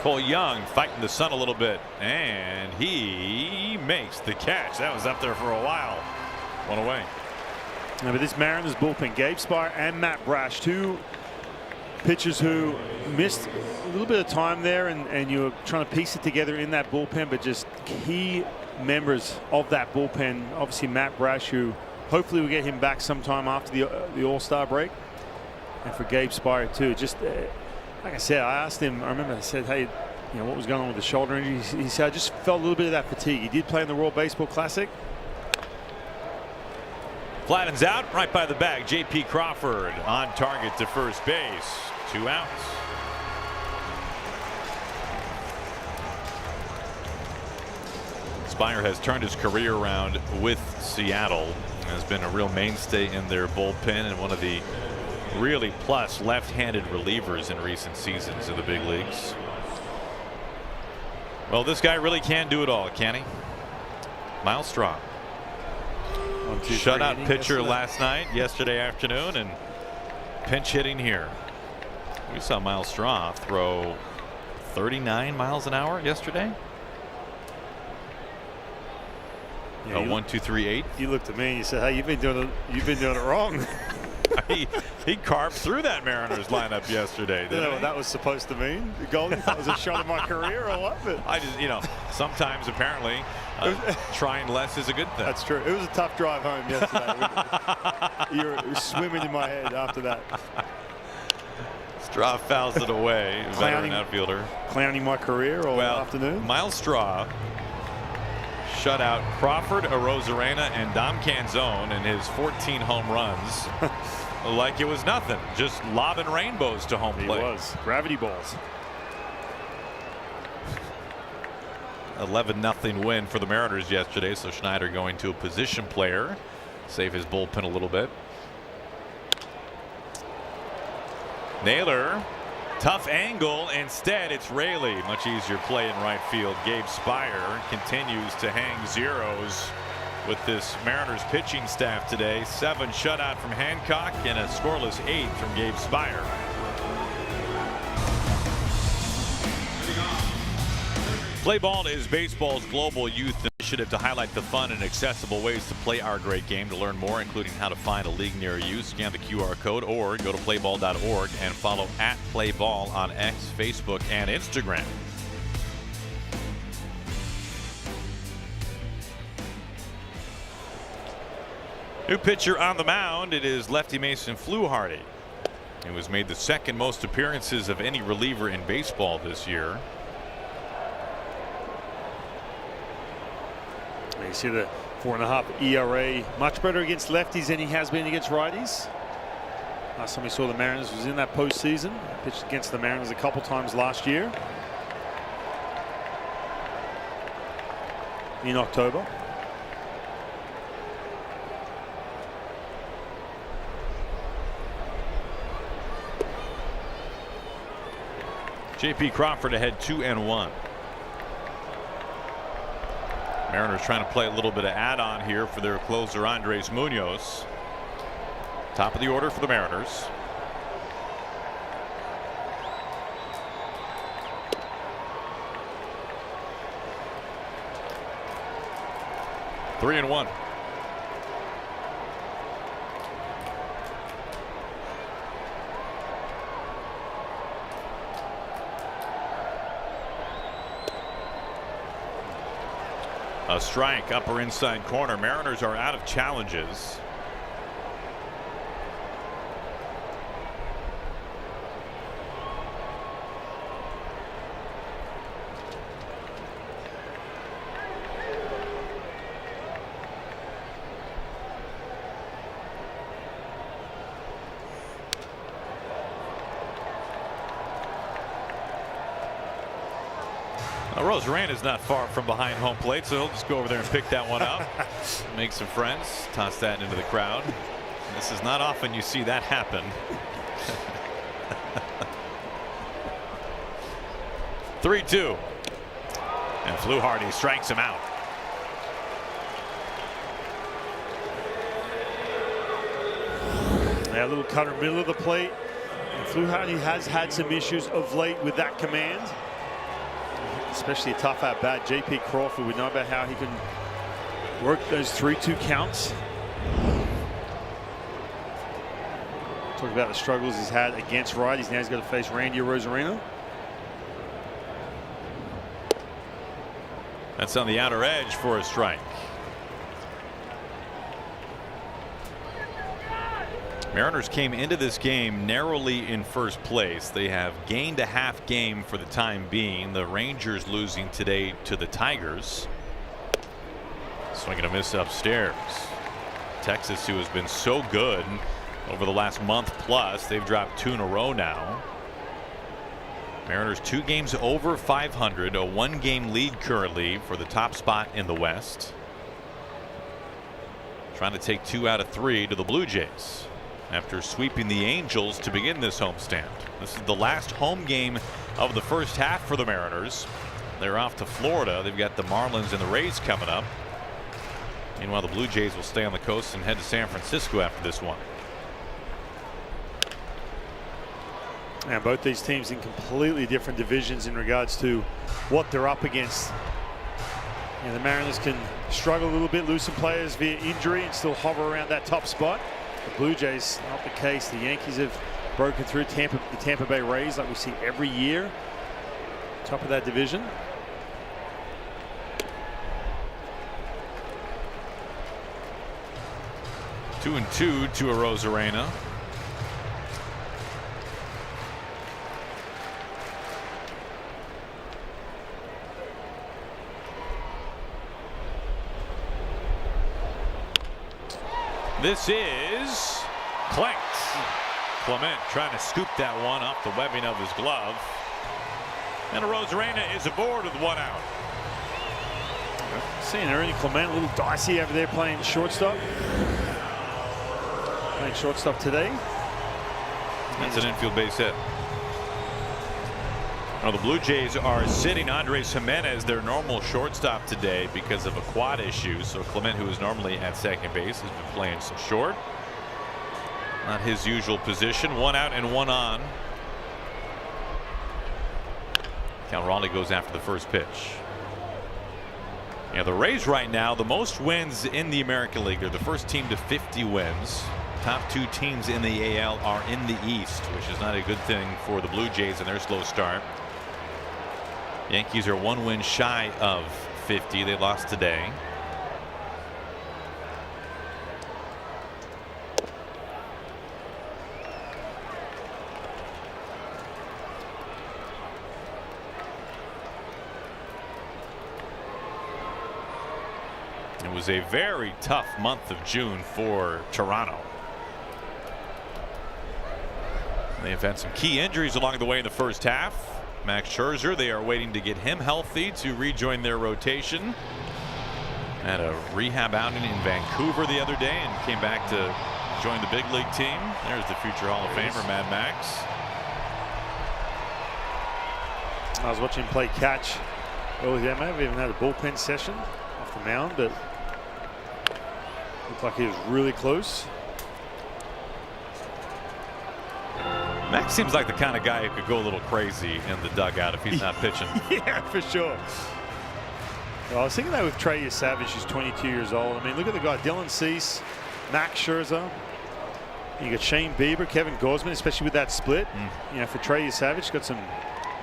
Speaker 2: Cole Young fighting the sun a little bit, and he makes the catch. That was up there for a while. One away.
Speaker 3: Now, but this Mariners bullpen, Gabe Spire and Matt Brash, 2 pitchers who missed a little bit of time there, and you were trying to piece it together in that bullpen, but just key members of that bullpen. Obviously, Matt Brash, who hopefully will get him back sometime after the All-Star break, and for Gabe Spire too. Just Like I said, I asked him, I remember I said, hey, you know, what was going on with the shoulder injury? He said, I just felt a little bit of that fatigue. He did play in the World Baseball Classic.
Speaker 2: Flattens out right by the bag. J.P. Crawford on target to first base. 2 outs. Spire has turned his career around with Seattle and has been a real mainstay in their bullpen and one of the really plus left-handed relievers in recent seasons in the big leagues. Well, this guy really can do it all, can he? Miles Straw. Shutout pitcher last night, yesterday afternoon, and pinch hitting here. We saw Miles Straw throw 39 miles an hour yesterday.
Speaker 3: Yeah,
Speaker 2: 1-2-3-8.
Speaker 3: You looked at me and you said, hey, you've been doing it wrong.
Speaker 2: he carved through that Mariners lineup yesterday.
Speaker 3: You know what that was supposed to mean? Goldie, that was a shot at my career or what? But
Speaker 2: I just, you know, sometimes apparently trying less is a good thing.
Speaker 3: That's true. It was a tough drive home yesterday. You were swimming in my head after that.
Speaker 2: Straw fouls it away. Veteran outfielder.
Speaker 3: Clowning my career all afternoon.
Speaker 2: Miles Straw shut out Crawford, Arozarena, and Dom Canzone in his 14 home runs like it was nothing. Just lobbing rainbows to home plate.
Speaker 3: He was. Gravity balls.
Speaker 2: 11-0 win for the Mariners yesterday. So Schneider going to a position player. Save his bullpen a little bit. Naylor. Tough angle. Instead, it's Raley. Much easier play in right field. Gabe Spire continues to hang zeros with this Mariners pitching staff today. 7 shutout from Hancock and a scoreless 8 from Gabe Spire. Play Ball is baseball's global youth initiative to highlight the fun and accessible ways to play our great game. To learn more, including how to find a league near you, scan the QR code or go to playball.org and follow @playball on X, Facebook, and Instagram. New pitcher on the mound. It is lefty Mason Fluharty. He was made the 2nd most appearances of any reliever in baseball this year.
Speaker 3: You see the 4.5 ERA, much better against lefties than he has been against righties. Last time we saw the Mariners was in that postseason. Pitched against the Mariners a couple times last year in October.
Speaker 2: J.P. Crawford ahead 2-1. Mariners trying to play a little bit of add-on here for their closer Andres Munoz. Top of the order for the Mariners. Three and one. A strike, upper inside corner. Mariners are out of challenges. Rosarena is not far from behind home plate, so he'll just go over there and pick that one up. Make some friends, toss that into the crowd. This is not often you see that happen. 3-2. And Fluharty strikes him out.
Speaker 3: Yeah, a little cutter middle of the plate. And Fluharty has had some issues of late with that command. Especially a tough at bat. J.P. Crawford, we know about how he can work those 3-2 counts. Talk about the struggles he's had against righties. Now he's got to face Randy Arozarena.
Speaker 2: That's on the outer edge for a strike. Mariners came into this game narrowly in first place. They have gained a half game for the time being. The Rangers losing today to the Tigers. Swinging a miss upstairs. Texas, who has been so good over the last month plus, they've dropped 2 in a row now. Mariners 2 games over 500, a 1-game lead currently for the top spot in the West. Trying to take 2 out of 3 to the Blue Jays after sweeping the Angels to begin this homestand. This is the last home game of the first half for the Mariners. They're off to Florida. They've got the Marlins and the Rays coming up. Meanwhile, the Blue Jays will stay on the coast and head to San Francisco after this one.
Speaker 3: And both these teams in completely different divisions in regards to what they're up against. The Mariners can struggle a little bit, lose some players via injury, and still hover around that top spot. The Blue Jays, not the case. The Yankees have broken through the Tampa Bay Rays like we see every year. Top of that division.
Speaker 2: Two and two to Arozarena. This is clanked. Clement trying to scoop that one off the webbing of his glove. And Arozarena is aboard with 1 out.
Speaker 3: Seeing Ernie Clement a little dicey over there playing shortstop. Playing shortstop today.
Speaker 2: That's an infield base hit. Now the Blue Jays are sitting Andres Jimenez, their normal shortstop, today because of a quad issue. So Clement, who is normally at second base, has been playing some short. Not his usual position. 1 out and 1 on. Cal Raleigh goes after the first pitch. Yeah, the Rays right now, the most wins in the American League. They're the first team to 50 wins. Top 2 teams in the AL are in the East, which is not a good thing for the Blue Jays in their slow start. Yankees are 1 win shy of 50. They lost today. It was a very tough month of June for Toronto. They have had some key injuries along the way in the first half. Max Scherzer, they are waiting to get him healthy to rejoin their rotation. Had a rehab outing in Vancouver the other day and came back to join the big league team. There's the future Hall of Famer, Mad Max.
Speaker 3: I was watching him play catch earlier. They may have even had a bullpen session off the mound, but looked like he was really close.
Speaker 2: Max seems like the kind of guy who could go a little crazy in the dugout if he's not pitching.
Speaker 3: Yeah, for sure. Well, I was thinking that with Trey Savage, who's 22 years old. I mean, look at the guy, Dylan Cease, Max Scherzer. You got Shane Bieber, Kevin Gausman, especially with that split. You know, for Trey Savage, got some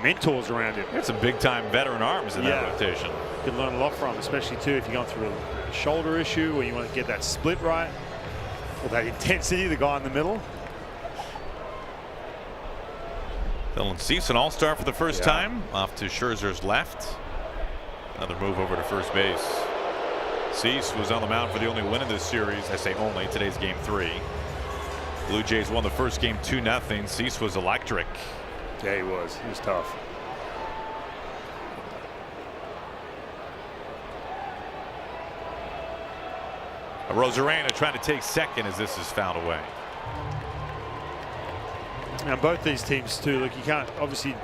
Speaker 3: mentors around him.
Speaker 2: Got some big time veteran arms in that rotation.
Speaker 3: You can learn a lot from, especially too if you're going through a shoulder issue or you want to get that split right, or that intensity, the guy in the middle.
Speaker 2: Dylan Cease, an all-star for the first time, off to Scherzer's left. Another move over to first base. Cease was on the mound for the only win in this series. I say only. Today's game 3. Blue Jays won the first game 2-0. Cease was electric.
Speaker 3: Yeah, he was. He was tough.
Speaker 2: Arozarena trying to take second as this is fouled away.
Speaker 3: Now both these teams too, look, you can't, obviously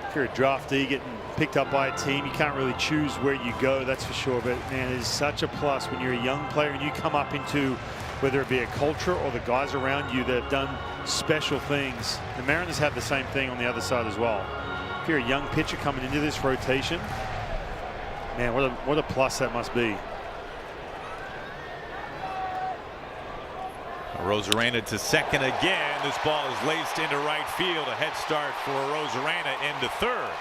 Speaker 3: if you're a draftee getting picked up by a team, you can't really choose where you go, that's for sure. But man, it is such a plus when you're a young player and you come up into, whether it be a culture or the guys around you that have done special things. The Mariners have the same thing on the other side as well. If you're a young pitcher coming into this rotation, man, what a plus that must be.
Speaker 2: Arozarena to second again. This ball is laced into right field. A head start for Arozarena into third.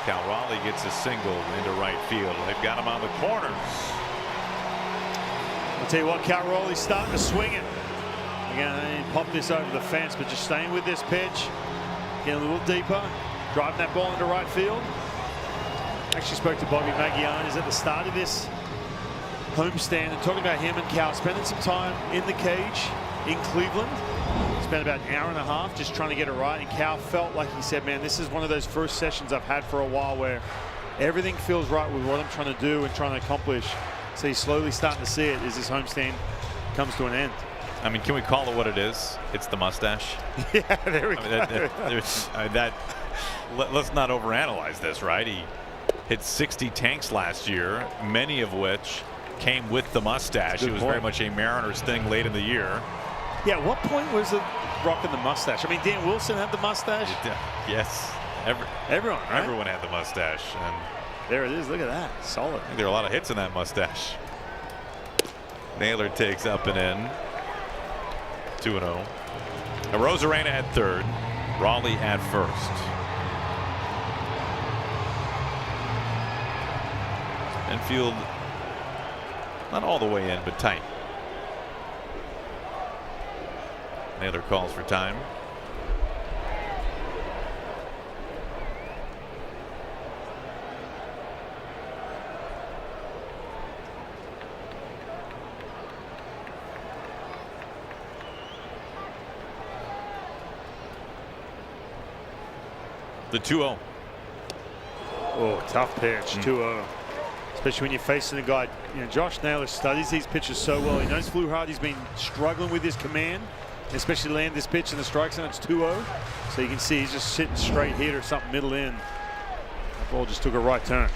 Speaker 2: Cal Raleigh gets a single into right field. They've got him on the corners.
Speaker 3: I'll tell you what, Cal Raleigh's starting to swing it. You Again, pop this over the fence, but just staying with this pitch. Getting a little deeper. Driving that ball into right field. Actually spoke to Bobby Magianis at the start of this homestand and talking about him and Cal spending some time in the cage in Cleveland. Spent about an hour and a half just trying to get it right, and Cal felt like he said, man, this is one of those first sessions I've had for a while where everything feels right with what I'm trying to do and trying to accomplish. So he's slowly starting to see it as this homestand comes to an end.
Speaker 2: I mean, can we call it what it is? It's the mustache.
Speaker 3: Yeah, there we go.
Speaker 2: Let's not overanalyze this, right? He hit 60 tanks last year, many of which came with the mustache. It was very much a Mariners thing late in the year.
Speaker 3: Yeah, at what point was it rocking the mustache? I mean, Dan Wilson had the mustache.
Speaker 2: Yes.
Speaker 3: Everyone, right?
Speaker 2: Everyone had the mustache. And
Speaker 3: there it is. Look at that. Solid.
Speaker 2: I think there are a lot of hits in that mustache. Naylor takes up and in. 2-0. Now Rosarena at third. Raleigh at first. Infield not all the way in, but tight. Naylor calls for time. The 2-0.
Speaker 3: Oh, tough pitch. 2-0. Especially when you're facing a guy, you know, Josh Naylor studies these pitches so well. He knows Fluharty's been struggling with his command, especially land this pitch in the strike zone. It's 2-0. So you can see he's just sitting straight hit or something middle in. That ball just took a right turn.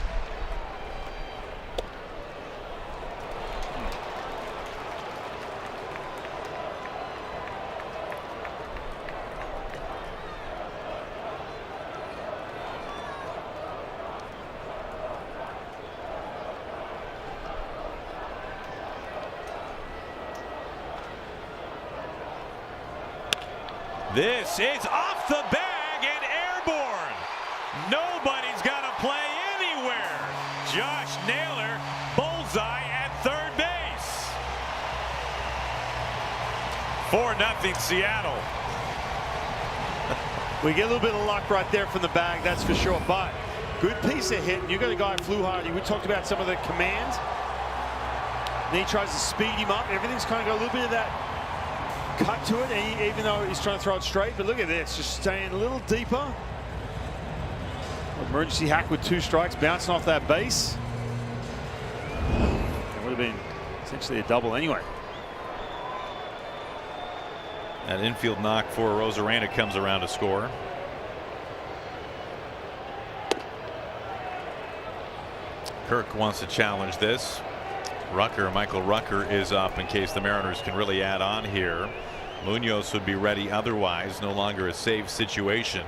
Speaker 2: This is off the bag and airborne. Nobody's got to play anywhere. Josh Naylor, bullseye at third base. 4-0 Seattle.
Speaker 3: We get a little bit of luck right there from the bag, that's for sure. But good piece of hit. You got a guy Fluharty. We talked about some of the commands. Then he tries to speed him up. Everything's kind of got a little bit of that cut to it, and even though he's trying to throw it straight. But look at this, just staying a little deeper. Emergency hack with 2 strikes, bouncing off that base. It would have been essentially a double anyway.
Speaker 2: That infield knock for Rosarena comes around to score. Kirk wants to challenge this. Michael Rucker is up in case the Mariners can really add on here. Munoz would be ready otherwise. No longer a save situation.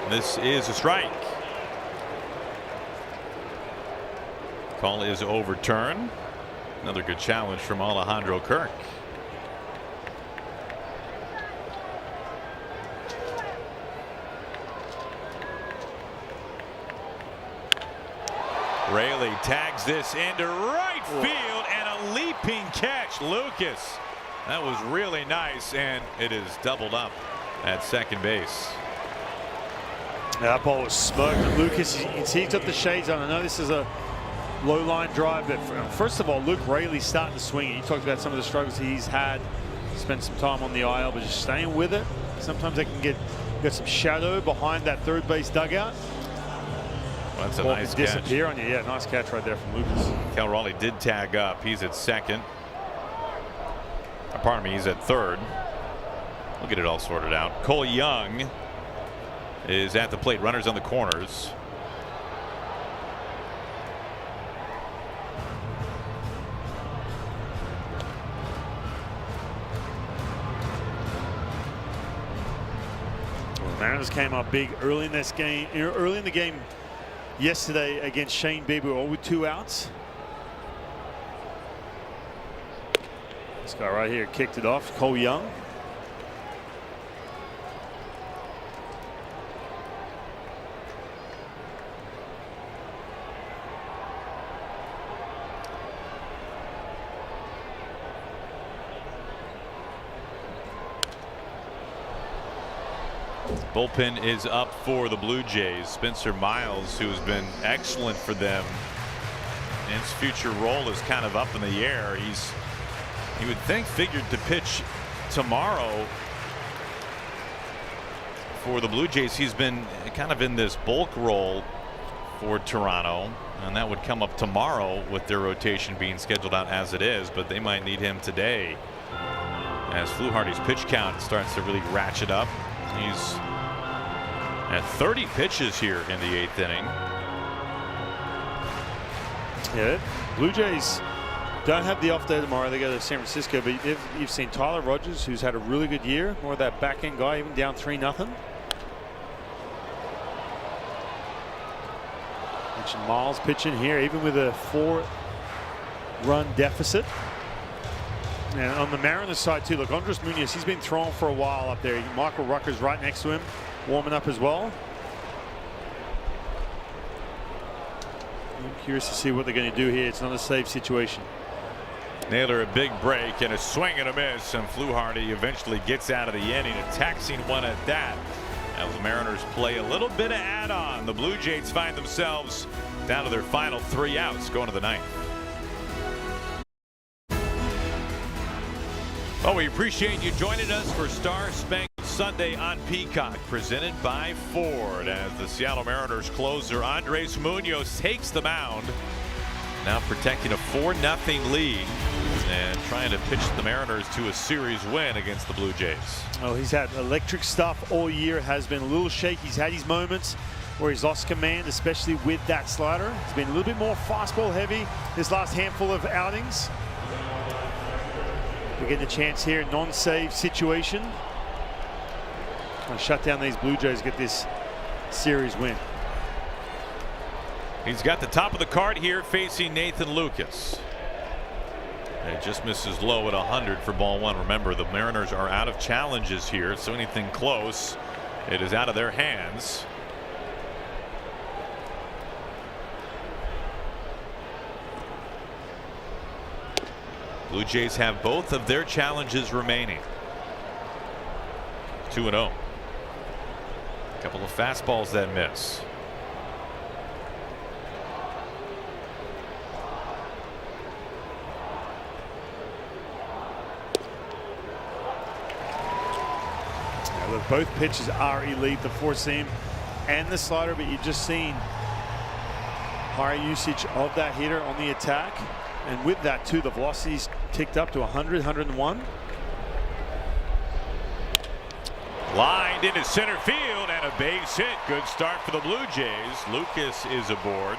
Speaker 2: This is a strike. Call is overturned. Another good challenge from Alejandro Kirk. Raley tags this into right field and a leaping catch. Lucas, that was really nice, and it is doubled up at second base.
Speaker 3: That ball was smoked. Lucas, he took the shades on. I know this is a low line drive, but first of all, Luke Raley's starting to swing it. You talked about some of the struggles he's had. Spent some time on the IL, but just staying with it. Sometimes they can get some shadow behind that third base dugout.
Speaker 2: Well, that's a nice catch.
Speaker 3: Disappear on you. Yeah, nice catch right there from Lucas.
Speaker 2: Cal Raleigh did tag up. He's at second. Pardon me, he's at third. We'll get it all sorted out. Cole Young is at the plate. Runners on the corners.
Speaker 3: Mariners came up big early in this game. Early in the game yesterday against Shane Bieber, all with 2 outs. This guy right here kicked it off. Cole Young.
Speaker 2: Bullpen is up for the Blue Jays. Spencer Miles, who's been excellent for them, his future role is kind of up in the air. You would think figured to pitch tomorrow for the Blue Jays. He's been kind of in this bulk role for Toronto, and that would come up tomorrow with their rotation being scheduled out as it is, but they might need him today as Fluharty's pitch count starts to really ratchet up. He's at 30 pitches here in the 8th inning.
Speaker 3: Yeah, Blue Jays don't have the off day tomorrow. They go to San Francisco, but you've seen Tyler Rogers, who's had a really good year, more of that back end guy, even down 3-0. Mentioned Miles pitching here, even with a 4-run deficit. And on the Mariners side too, look, Andres Munoz, he's been throwing for a while up there. Michael Rucker's right next to him, warming up as well. I'm curious to see what they're going to do here. It's not a safe situation.
Speaker 2: Naylor a big break and a swing and a miss, and Fluharty eventually gets out of the inning, a taxing one at that. As the Mariners play a little bit of add-on, the Blue Jays find themselves down to their final 3 outs going to the 9th. Well, we appreciate you joining us for Star Spangled Sunday on Peacock, presented by Ford, as the Seattle Mariners closer Andres Munoz takes the mound, now protecting a 4-0 lead and trying to pitch the Mariners to a series win against the Blue Jays.
Speaker 3: Oh, he's had electric stuff all year. Has been a little shaky. He's had his moments where he's lost command, especially with that slider. He's been a little bit more fastball heavy this last handful of outings. We're getting a chance here, non-save situation. Trying to shut down these Blue Jays, get this series win.
Speaker 2: He's got the top of the card here facing Nathan Lucas. It just misses low at 100 for ball 1. Remember, the Mariners are out of challenges here, so anything close, it is out of their hands. Blue Jays have both of their challenges remaining. 2-0. A couple of fastballs that miss.
Speaker 3: Look, both pitches are elite, the four seam and the slider, but you've just seen higher usage of that hitter on the attack. And with that too, the velocity's ticked up to 100, 101.
Speaker 2: Lined into center field and a base hit. Good start for the Blue Jays. Lucas is aboard.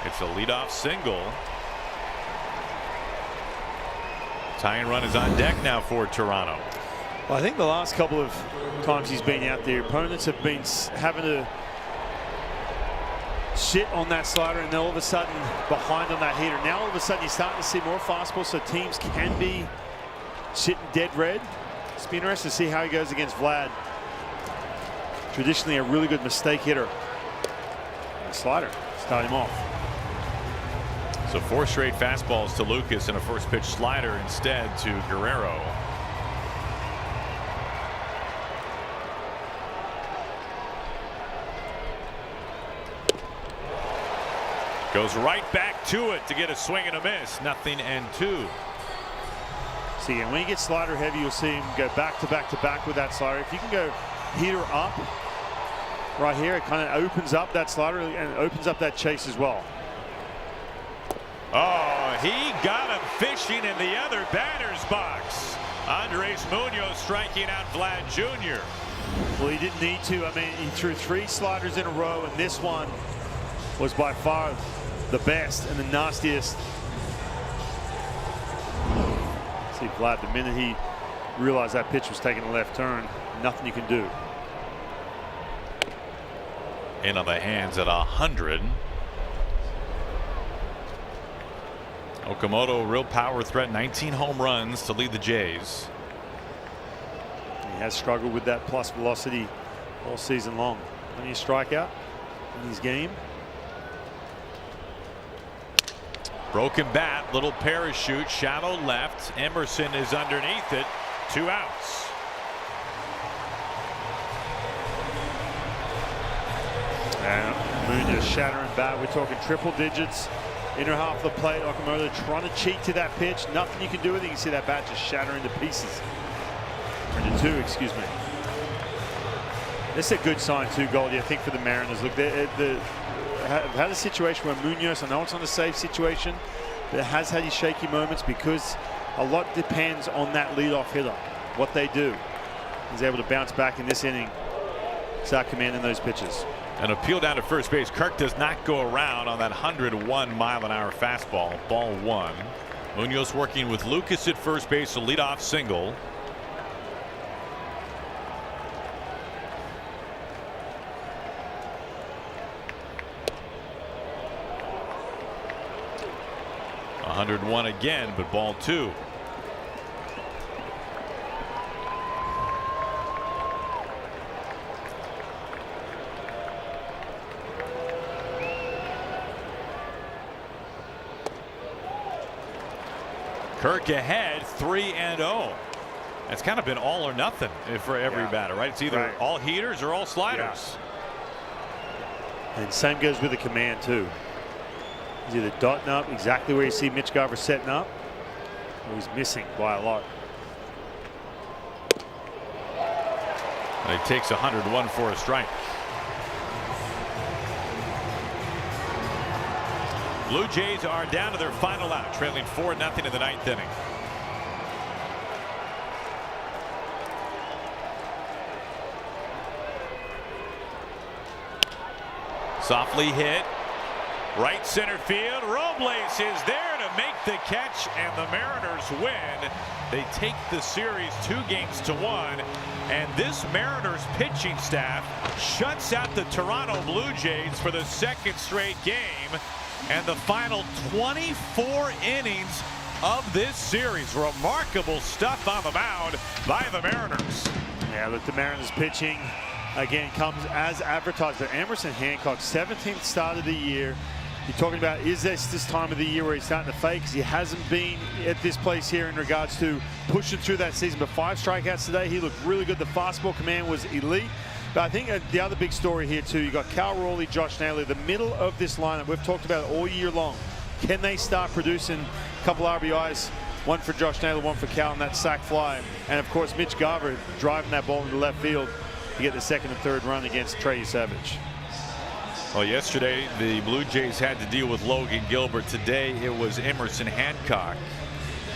Speaker 2: It's a leadoff single. Tying run is on deck now for Toronto.
Speaker 3: Well, I think the last couple of times he's been out there, opponents have been having to sit on that slider and then all of a sudden behind on that hitter. Now all of a sudden you're starting to see more fastballs, so teams can be sitting dead red. It's be interesting to see how he goes against Vlad. Traditionally a really good mistake hitter. The slider start him off.
Speaker 2: So 4 straight fastballs to Lucas and a first pitch slider instead to Guerrero. Goes right back to it to get a swing and a miss. 0-2.
Speaker 3: See, and when you get slider heavy, you'll see him go back to back to back with that slider. If you can go hitter up right here, it kind of opens up that slider and opens up that chase as well.
Speaker 2: Oh, he got him fishing in the other batter's box. Andres Munoz striking out Vlad Jr.
Speaker 3: Well, he didn't need to. I mean, he threw 3 sliders in a row, and this one was by far the best and the nastiest. See Vlad, the minute he realized that pitch was taking a left turn, nothing you can do.
Speaker 2: In on the hands at 100. Okamoto, real power threat, 19 home runs to lead the Jays.
Speaker 3: He has struggled with that plus velocity all season long. Plenty of strikeout in his game.
Speaker 2: Broken bat, little parachute, shallow left. Emerson is underneath it. 2 outs.
Speaker 3: And Munoz shattering bat. We're talking triple digits. Inner half of the plate. Okamoto trying to cheat to that pitch. Nothing you can do with it. You can see that bat just shattering to pieces. Or into two, excuse me. This is a good sign too, Goldie, I think, for the Mariners. Look, they've had a situation where Munoz, I know it's on a safe situation, but it has had his shaky moments because a lot depends on that leadoff hitter, what they do. He's able to bounce back in this inning, start commanding those pitches.
Speaker 2: An appeal down to first base. Kirk does not go around on that 101-mile-an-hour fastball. Ball one. Munoz working with Lucas at first base, a leadoff single. .101 again, but ball two. Kirk ahead 3-0. It's kind of been all or nothing for every batter, right? It's either all heaters or all sliders.
Speaker 3: And same goes with the command too. He's either dotting up exactly where you see Mitch Garver setting up, or he's missing by a lot.
Speaker 2: And he takes 101 for a strike. Blue Jays are down to their final out, trailing 4-0 in the ninth inning. Softly hit. Right center field. Robles is there to make the catch, and the Mariners win. They take the series 2-1, and this Mariners pitching staff shuts out the Toronto Blue Jays for the second straight game, and the final 24 innings of this series. Remarkable stuff on the mound by the Mariners.
Speaker 3: Yeah, look, the Mariners pitching again comes as advertised. Emerson Hancock, 17th start of the year. You're talking about, is this time of the year where he's starting to fade? Because he hasn't been at this place here in regards to pushing through that season. But 5 strikeouts today. He looked really good. The fastball command was elite. But I think the other big story here too, you got Cal Raleigh, Josh Naylor, the middle of this lineup. We've talked about it all year long. Can they start producing a couple RBIs? One for Josh Naylor, one for Cal, and that sac fly. And of course, Mitch Garver driving that ball into left field to get the second and third run against Trey Savage.
Speaker 2: Well, yesterday the Blue Jays had to deal with Logan Gilbert. Today it was Emerson Hancock.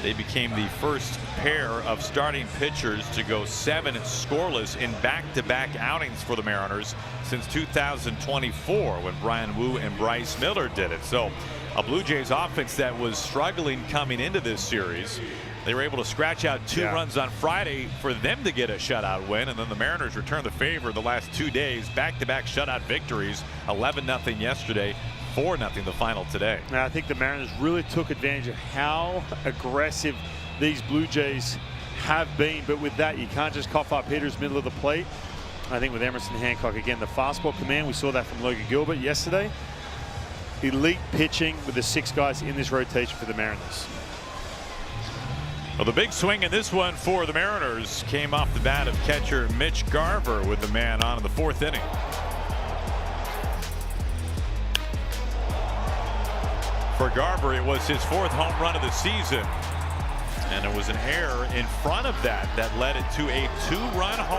Speaker 2: They became the first pair of starting pitchers to go 7 scoreless in back-to-back outings for the Mariners since 2024, when Brian Wu and Bryce Miller did it. So a Blue Jays offense that was struggling coming into this series. They were able to scratch out 2 runs on Friday for them to get a shutout win, and then the Mariners returned the favor the last 2 days. Back-to-back shutout victories, 11-0 yesterday, 4-0 the final today.
Speaker 3: Now, I think the Mariners really took advantage of how aggressive these Blue Jays have been, but with that, you can't just cough up hitters middle of the plate. I think with Emerson Hancock, again, the fastball command, we saw that from Logan Gilbert yesterday. Elite pitching with the 6 guys in this rotation for the Mariners.
Speaker 2: Well, the big swing in this one for the Mariners came off the bat of catcher Mitch Garver with the man on in the 4th inning. For Garver, it was his 4th home run of the season, and it was an error in front of that led it to a 2-run home